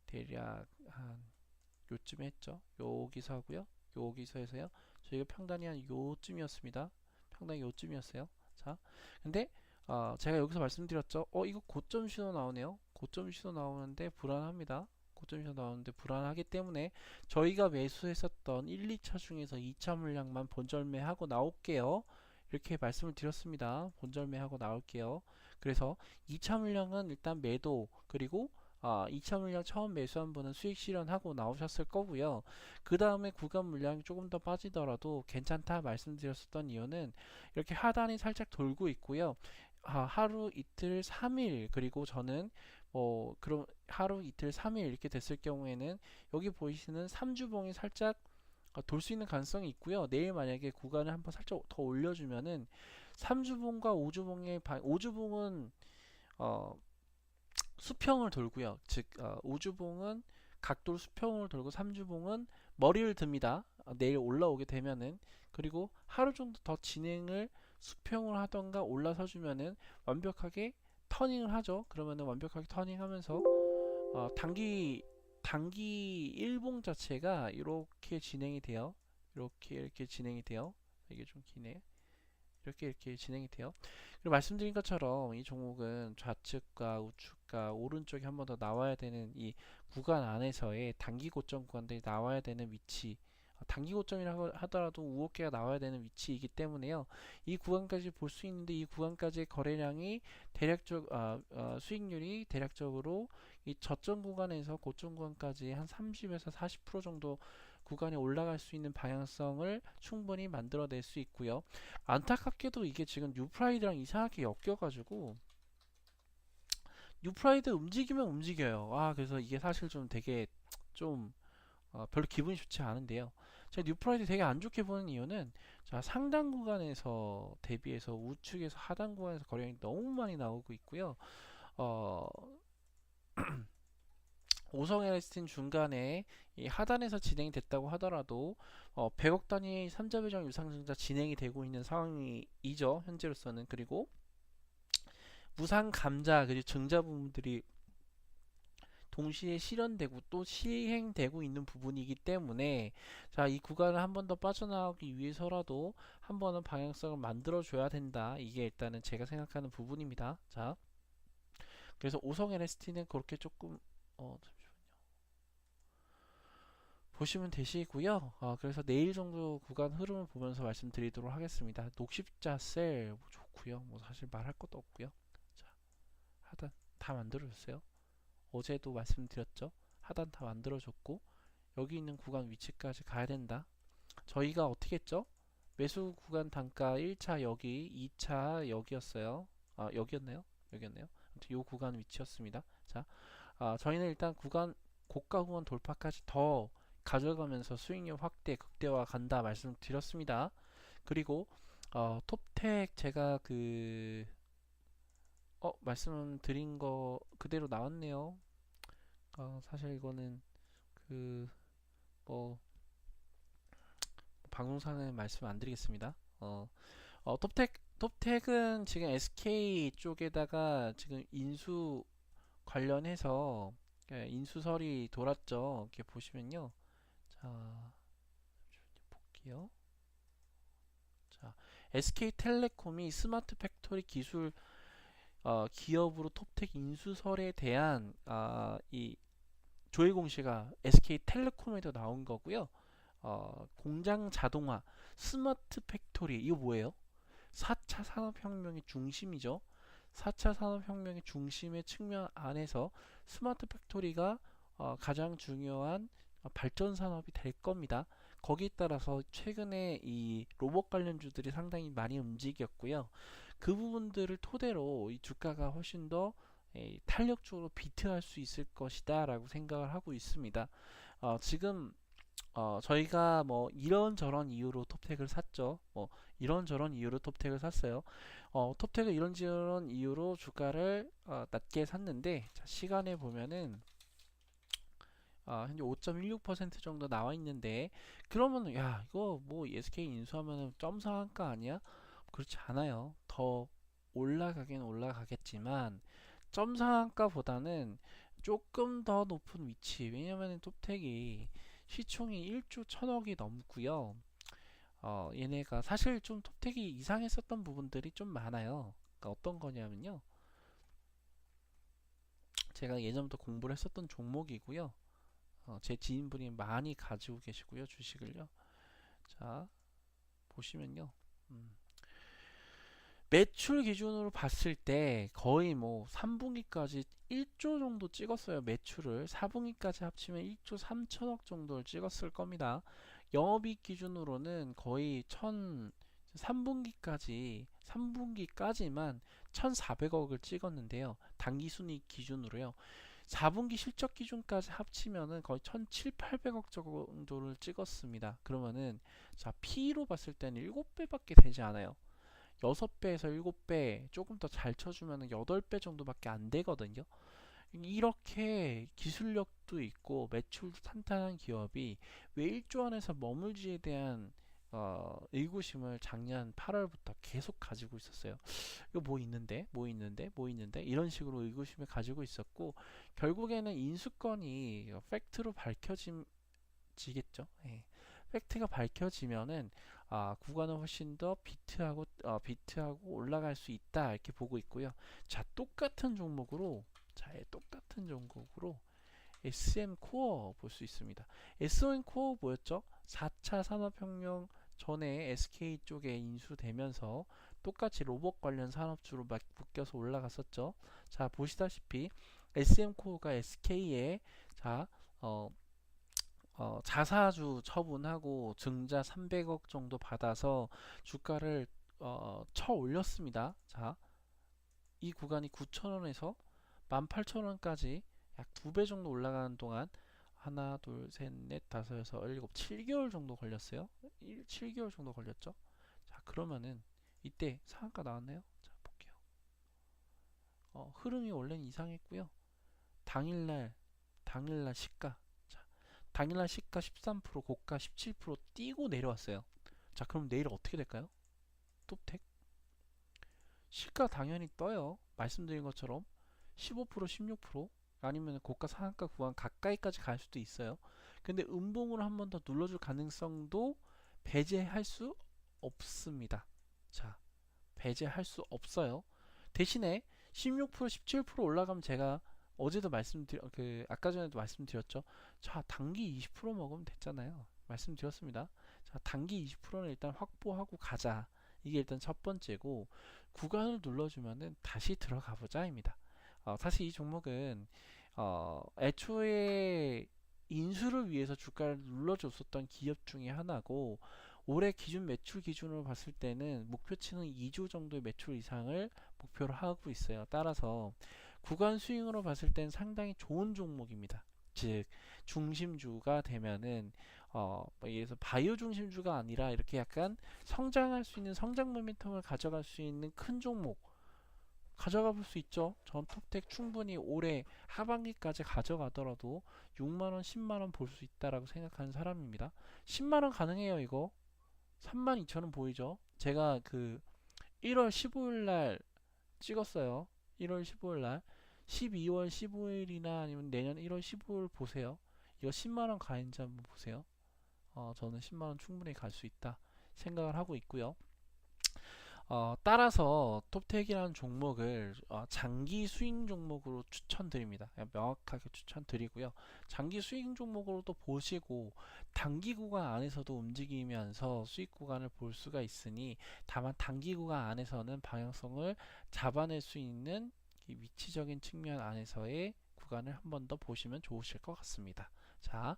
대략 한 요쯤 했죠. 여기서 하고요. 여기서 해서요. 저희가 평단이 한 요쯤이었습니다. 평단이 요쯤이었어요. 자, 근데 제가 여기서 말씀드렸죠. 이거 고점 신호 나오네요. 고점 신호 나오는데 불안합니다. 고점 신호 나오는데 불안하기 때문에 저희가 매수했었던 1, 2차 중에서 2차 물량만 본절매하고 나올게요. 이렇게 말씀을 드렸습니다. 본절매하고 나올게요. 그래서 2차 물량은 일단 매도, 그리고 2차 물량 처음 매수한 분은 수익 실현하고 나오셨을 거고요. 그 다음에 구간 물량이 조금 더 빠지더라도 괜찮다 말씀드렸었던 이유는 이렇게 하단이 살짝 돌고 있고요. 하루 이틀 3일, 그리고 저는 그럼 하루 이틀 3일 이렇게 됐을 경우에는 여기 보이시는 3주봉이 살짝 돌 수 있는 가능성이 있고요. 내일 만약에 구간을 한번 살짝 더 올려주면은 3주봉과 5주봉의 5주봉은 수평을 돌고요. 즉 5주봉은 각도로 수평을 돌고 3주봉은 머리를 듭니다. 내일 올라오게 되면은. 그리고 하루 정도 더 진행을 수평을 하던가 올라서 주면은 완벽하게 터닝을 하죠. 그러면은 완벽하게 터닝하면서 단기 일봉 자체가 이렇게 진행이 돼요. 이렇게 진행이 돼요. 이게 좀 기네. 이렇게 진행이 돼요. 그리고 말씀드린 것처럼 이 종목은 좌측과 우측과 오른쪽이 한 번 더 나와야 되는 이 구간 안에서의 단기 고점 구간들이 나와야 되는 위치, 단기 고점이라고 하더라도 우호계가 나와야 되는 위치이기 때문에요. 이 구간까지 볼 수 있는데 이 구간까지의 거래량이 대략적 수익률이 대략적으로 이 저점 구간에서 고점 구간까지 한 30에서 40% 정도 구간에 올라갈 수 있는 방향성을 충분히 만들어낼 수 있고요. 안타깝게도 이게 지금 뉴프라이드랑 이상하게 엮여가지고 뉴프라이드 움직이면 움직여요. 그래서 이게 사실 좀 되게 좀 별로 기분이 좋지 않은데요. 제가 뉴프라이드 되게 안 좋게 보는 이유는, 자 상단 구간에서 대비해서 우측에서 하단 구간에서 거래량이 너무 많이 나오고 있고요. 오성 LST는 중간에 이 하단에서 진행이 됐다고 하더라도 100억 단위 삼자배정 유상증자 진행이 되고 있는 상황이죠. 현재로서는. 그리고 무상 감자 그리고 증자 부분들이 동시에 실현되고 또 시행되고 있는 부분이기 때문에 자, 이 구간을 한 번 더 빠져나가기 위해서라도 한 번은 방향성을 만들어 줘야 된다. 이게 일단은 제가 생각하는 부분입니다. 자, 그래서 오성 LST는 그렇게 조금 잠시만요. 보시면 되시고요. 그래서 내일 정도 구간 흐름을 보면서 말씀드리도록 하겠습니다. 녹십자 셀 뭐 좋고요. 뭐 사실 말할 것도 없고요. 자, 하단 다 만들어줬어요. 어제도 말씀드렸죠. 하단 다 만들어줬고 여기 있는 구간 위치까지 가야 된다. 저희가 어떻게 했죠? 매수 구간 단가 1차 여기, 2차 여기였어요. 여기였나요? 여기였네요. 아무튼 요 구간 위치였습니다. 자, 저희는 일단 구간 고가 구간 돌파까지 더 가져가면서 수익률 확대, 극대화 간다 말씀드렸습니다. 그리고 톱텍 제가 말씀드린 거 그대로 나왔네요. 사실 이거는 그 뭐 방송상에 말씀 안 드리겠습니다. 톱텍은 지금 SK 쪽에다가 지금 인수 관련해서 인수설이 돌았죠. 이렇게 보시면요. 자, 볼게요. 자, SK텔레콤이 스마트 팩토리 기술 기업으로 톱텍 인수설에 대한 이 조회 공시가 SK텔레콤에도 나온 거고요. 공장 자동화, 스마트 팩토리 이거 뭐예요? 4차 산업혁명의 중심이죠. 4차 산업혁명의 중심의 측면 안에서 스마트 팩토리가 가장 중요한 발전 산업이 될 겁니다. 거기에 따라서 최근에 이 로봇 관련주들이 상당히 많이 움직였고요. 그 부분들을 토대로 이 주가가 훨씬 더 탄력적으로 비트할 수 있을 것이다 라고 생각을 하고 있습니다. 지금 저희가 뭐 이런저런 이유로 톱텍을 샀죠. 뭐 이런저런 이유로 톱텍을 샀어요. 톱텍을 이런저런 이유로 주가를 낮게 샀는데 자, 시간에 보면은 현재 5.16% 정도 나와 있는데 그러면 야 이거 뭐 SK 인수하면은 점상한가 아니야? 그렇지 않아요. 더 올라가긴 올라가겠지만 점상한가보다는 조금 더 높은 위치. 왜냐면은 톱텍이 시총이 1조 1000억이 넘고요. 얘네가 사실 좀 톱텍이 이상했었던 부분들이 좀 많아요. 그러니까 어떤 거냐면요. 제가 예전부터 공부를 했었던 종목이고요. 제 지인분이 많이 가지고 계시고요. 주식을요. 자, 보시면요. 매출 기준으로 봤을 때 거의 뭐 3분기까지 1조 정도 찍었어요. 매출을 4분기까지 합치면 1조 3천억 정도를 찍었을 겁니다. 영업이익 기준으로는 거의 3분기까지만 1,400억을 찍었는데요. 당기순이익 기준으로요. 4분기 실적 기준까지 합치면은 거의 1,700~800억 정도를 찍었습니다. 그러면은 자, P로 봤을 때는 7배밖에 되지 않아요. 6배에서 7배 조금 더 잘 쳐주면 8배 정도밖에 안 되거든요. 이렇게 기술력도 있고 매출도 탄탄한 기업이 왜 1조 안에서 머물지에 대한 의구심을 작년 8월부터 계속 가지고 있었어요. 이거 뭐 있는데 이런 식으로 의구심을 가지고 있었고 결국에는 인수권이 팩트로 밝혀지겠죠. 예. 팩트가 밝혀지면은 구간은 훨씬 더 비트하고 올라갈 수 있다 이렇게 보고 있고요. 자, 똑같은 종목으로 SM 코어 볼 수 있습니다. SM 코어 뭐였죠? 4차 산업혁명 전에 SK 쪽에 인수되면서 똑같이 로봇 관련 산업주로 막 묶여서 올라갔었죠. 자, 보시다시피 SM 코어가 SK에 자, 자사주 처분하고 증자 300억 정도 받아서 주가를 쳐 올렸습니다. 자, 이 구간이 9,000원에서 18,000원까지 약 2배 정도 올라가는 동안 하나, 둘, 셋, 넷, 다섯, 여섯, 일곱, 7개월 정도 걸렸어요. 7개월 정도 걸렸죠. 자, 그러면은 이때 상한가 나왔나요? 자, 볼게요. 흐름이 원래는 이상했고요. 당일날 시가 당일날 시가 13%, 고가 17% 뛰고 내려왔어요. 자, 그럼 내일 어떻게 될까요? 톱텍? 시가 당연히 떠요. 말씀드린 것처럼 15%, 16%. 아니면 고가 상한가 구간 가까이까지 갈 수도 있어요. 근데 음봉으로 한 번 더 눌러줄 가능성도 배제할 수 없습니다. 자, 배제할 수 없어요. 대신에 16% 17% 올라가면 제가 어제도 아까 전에도 말씀드렸죠. 자, 단기 20% 먹으면 됐잖아요. 말씀드렸습니다. 자, 단기 20%는 일단 확보하고 가자. 이게 일단 첫 번째고, 구간을 눌러주면은 다시 들어가 보자입니다. 사실 이 종목은 애초에 인수를 위해서 주가를 눌러줬었던 기업 중에 하나고, 올해 기준 매출 기준으로 봤을 때는 목표치는 2조 정도의 매출 이상을 목표로 하고 있어요. 따라서 구간 스윙으로 봤을 때는 상당히 좋은 종목입니다. 즉 중심주가 되면은 예를 들어서 바이오 중심주가 아니라 이렇게 약간 성장할 수 있는 성장 모멘텀을 가져갈 수 있는 큰 종목 가져가 볼 수 있죠. 전 톱텍 충분히 올해 하반기까지 가져가더라도 6만원, 10만원 볼 수 있다라고 생각하는 사람입니다. 10만원 가능해요, 이거. 32,000원 보이죠? 제가 그 1월 15일 날 찍었어요. 1월 15일 날. 12월 15일이나 아니면 내년 1월 15일 보세요. 이거 10만원 가인지 한번 보세요. 저는 10만원 충분히 갈 수 있다 생각을 하고 있고요. 따라서 톱텍이라는 종목을 장기 스윙 종목으로 추천드립니다. 명확하게 추천드리고요. 장기 스윙 종목으로도 보시고 단기 구간 안에서도 움직이면서 수익 구간을 볼 수가 있으니, 다만 단기 구간 안에서는 방향성을 잡아낼 수 있는 이 위치적인 측면 안에서의 구간을 한 번 더 보시면 좋으실 것 같습니다. 자,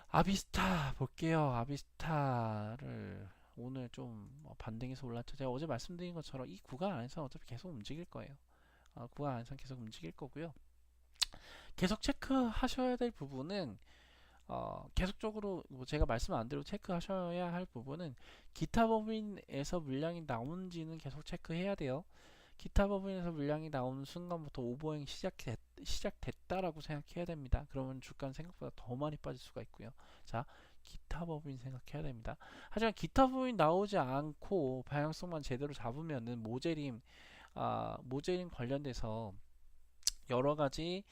아비스타 볼게요. 아비스타를 오늘 좀 반등해서 올랐죠. 제가 어제 말씀드린 것처럼 이 구간 안에서 어차피 계속 움직일 거예요. 구간 안에서 계속 움직일 거고요. 계속 체크하셔야 될 부분은 계속적으로 뭐 제가 말씀 안 드려도 체크하셔야 할 부분은 기타 법인에서 물량이 나오는지는 계속 체크해야 돼요. 기타 법인에서 물량이 나오는 순간부터 오버행 시작됐다라고 생각해야 됩니다. 그러면 주가는 생각보다 더 많이 빠질 수가 있고요. 자, 기타 법인 생각해야 됩니다. 하지만 기타 법인 나오지 않고 방향성만 제대로 잡으면은 모제림 관련돼서 여러 가지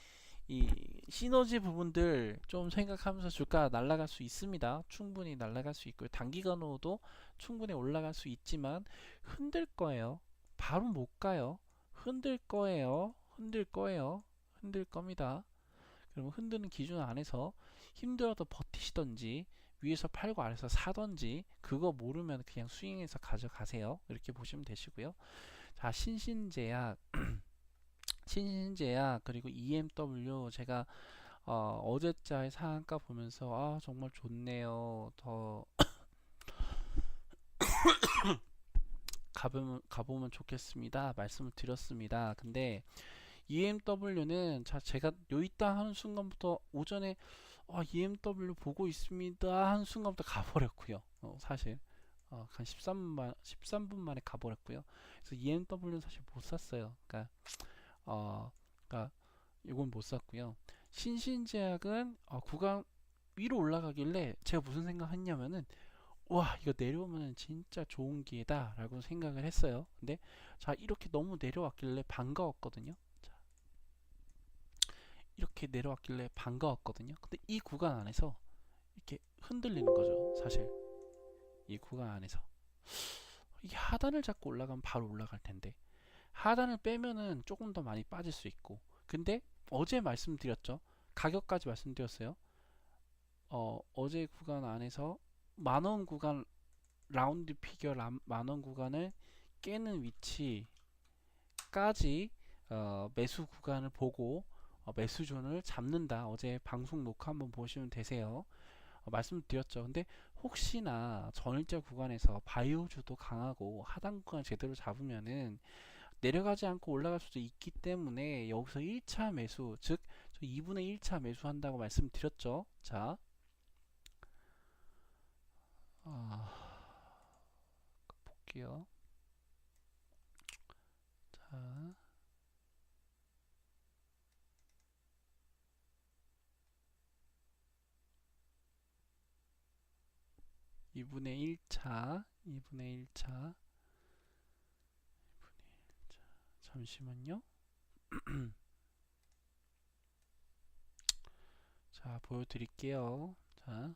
이 시너지 부분들 좀 생각하면서 주가 날아갈 수 있습니다. 충분히 날아갈 수 있고요. 단기간으로도 충분히 올라갈 수 있지만 흔들 거예요. 바로 못 가요. 흔들 거예요. 흔들 거예요. 흔들 겁니다. 그러면 흔드는 기준 안에서 힘들어도 버티시던지 위에서 팔고 아래서 사던지, 그거 모르면 그냥 스윙해서 가져가세요. 이렇게 보시면 되시고요. 자, 신신제약 그리고 EMW 제가 어제자의 상한가 보면서 정말 좋네요. 더 가보면 좋겠습니다. 말씀을 드렸습니다. 근데 EMW는 제가 요있다 하는 순간부터 오전에 EMW 보고 있습니다 하는 순간부터 가버렸고요. 사실 한 13분 만에 가버렸고요. 그래서 EMW는 사실 못 샀어요. 그러니까 이건 못 샀고요. 신신제약은 구간 위로 올라가길래 제가 무슨 생각했냐면은, 와, 이거 내려오면 진짜 좋은 기회다 라고 생각을 했어요. 근데 자, 이렇게 너무 내려왔길래 반가웠거든요. 자, 이렇게 내려왔길래 반가웠거든요. 근데 이 구간 안에서 이렇게 흔들리는 거죠. 사실 이 구간 안에서 이 하단을 잡고 올라가면 바로 올라갈 텐데, 하단을 빼면은 조금 더 많이 빠질 수 있고. 근데 어제 말씀드렸죠. 가격까지 말씀드렸어요. 어제 구간 안에서 만원 구간, 라운드 피겨 만원 구간을 깨는 위치까지 매수 구간을 보고 매수존을 잡는다. 어제 방송 녹화 한번 보시면 되세요. 말씀드렸죠. 근데 혹시나 전일제 구간에서 바이오주도 강하고 하단 구간 제대로 잡으면은 내려가지 않고 올라갈 수도 있기 때문에 여기서 1차 매수, 즉 2분의 1차 매수한다고 말씀드렸죠. 자, 볼게요. 자, 2분의 1차, 2분의 1차, 잠시만요. 자, 보여드릴게요. 자,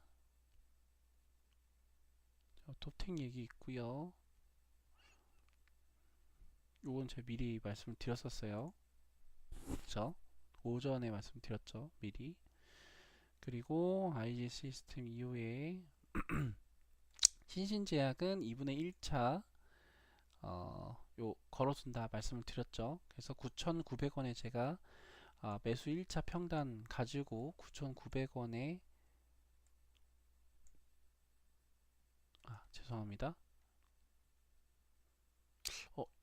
톱텐 얘기 있고요. 요건 제가 미리 말씀을 드렸었어요. 그쵸? 오전에 말씀드렸죠. 미리. 그리고 IG 시스템 이후에 신신제약은 2분의 1차 요 걸어둔다 말씀을 드렸죠. 그래서 9,900원에 제가 매수 1차 평단 가지고 9,900원에 죄송합니다.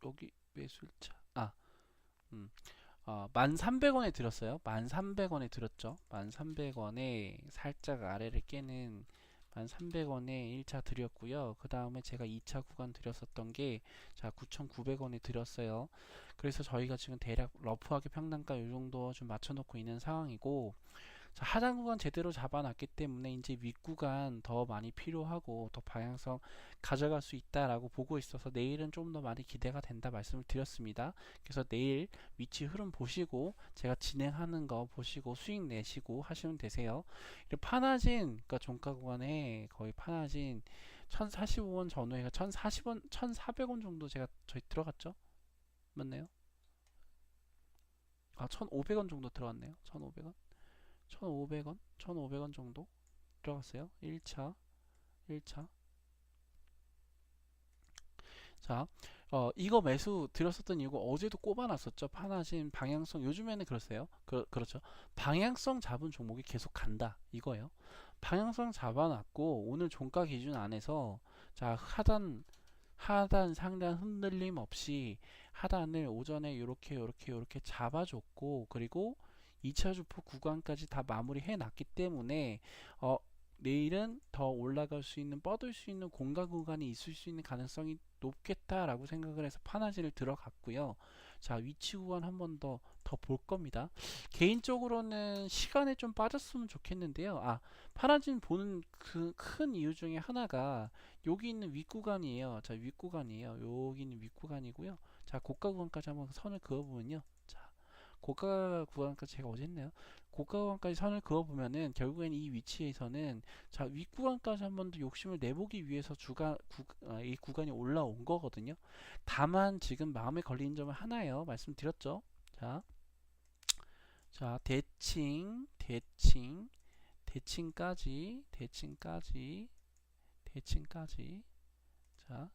여기 매수 1차 1,300원에 들었어요. 1,300원에 들었죠. 1,300원에 살짝 아래를 깨는 1,300원에 1차 드렸고요. 그 다음에 제가 2차 구간 드렸었던 게, 자, 9,900원에 드렸어요. 그래서 저희가 지금 대략 러프하게 평단가 요 정도 좀 맞춰놓고 있는 상황이고, 자, 하단 구간 제대로 잡아놨기 때문에 이제 윗 구간 더 많이 필요하고 더 방향성 가져갈 수 있다라고 보고 있어서 내일은 좀 더 많이 기대가 된다 말씀을 드렸습니다. 그래서 내일 위치 흐름 보시고 제가 진행하는 거 보시고 수익 내시고 하시면 되세요. 파나진, 그러니까 종가 구간에 거의 파나진 1045원 전후에가 1040원, 1400원 정도 저희 들어갔죠? 맞나요? 1500원 정도 들어갔네요. 1500원. 1,500원? 1,500원 정도 들어갔어요. 1차. 자, 이거 매수 들었었던 이유가 어제도 꼽아놨었죠. 파나진 방향성, 요즘에는 그렇어요. 그렇죠. 방향성 잡은 종목이 계속 간다. 이거예요. 방향성 잡아놨고, 오늘 종가 기준 안에서, 자, 하단, 상단 흔들림 없이 하단을 오전에 요렇게 잡아줬고, 그리고 2차 주포 구간까지 다 마무리해 놨기 때문에 내일은 더 올라갈 수 있는, 뻗을 수 있는 공간 구간이 있을 수 있는 가능성이 높겠다라고 생각을 해서 파나진을 들어갔고요. 자, 위치 구간 한 번 더 볼 겁니다. 개인적으로는 시간에 좀 빠졌으면 좋겠는데요. 파나진 보는 그 큰 이유 중에 하나가 여기 있는 윗구간이에요. 자, 윗구간이에요. 여기 있는 윗구간이고요. 자, 고가 구간까지 한번 선을 그어보면요. 자, 고가 구간까지 제가 어디 했나요? 고가 구간까지 선을 그어보면은 결국엔 이 위치에서는, 자, 윗구간까지 한 번 더 욕심을 내보기 위해서 이 구간이 올라온 거거든요. 다만 지금 마음에 걸리는 점은 하나예요. 말씀드렸죠. 자, 대칭까지, 자,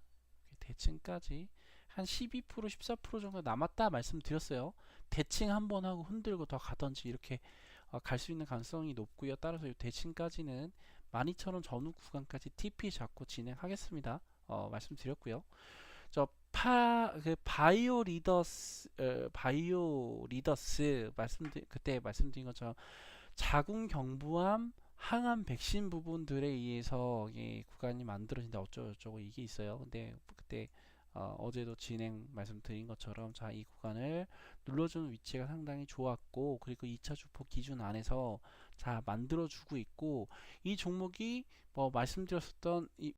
대칭까지 한 12%, 14% 정도 남았다 말씀드렸어요. 대칭 한번 하고 흔들고 더 가던지 이렇게 갈 수 있는 가능성이 높고요. 따라서 이 대칭까지는 12,000원 전후 구간까지 TP 잡고 진행하겠습니다. 말씀드렸고요. 바이오 리더스 그때 말씀드린 것처럼 자궁 경부암 항암 백신 부분들에 의해서 이 구간이 만들어진다 어쩌고저쩌고 이게 있어요. 근데 그때 어제도 진행 말씀드린 것처럼, 자, 이 구간을 눌러주는 위치가 상당히 좋았고, 그리고 2차 주포 기준 안에서 자 만들어주고 있고, 이 종목이 말씀드렸었던 이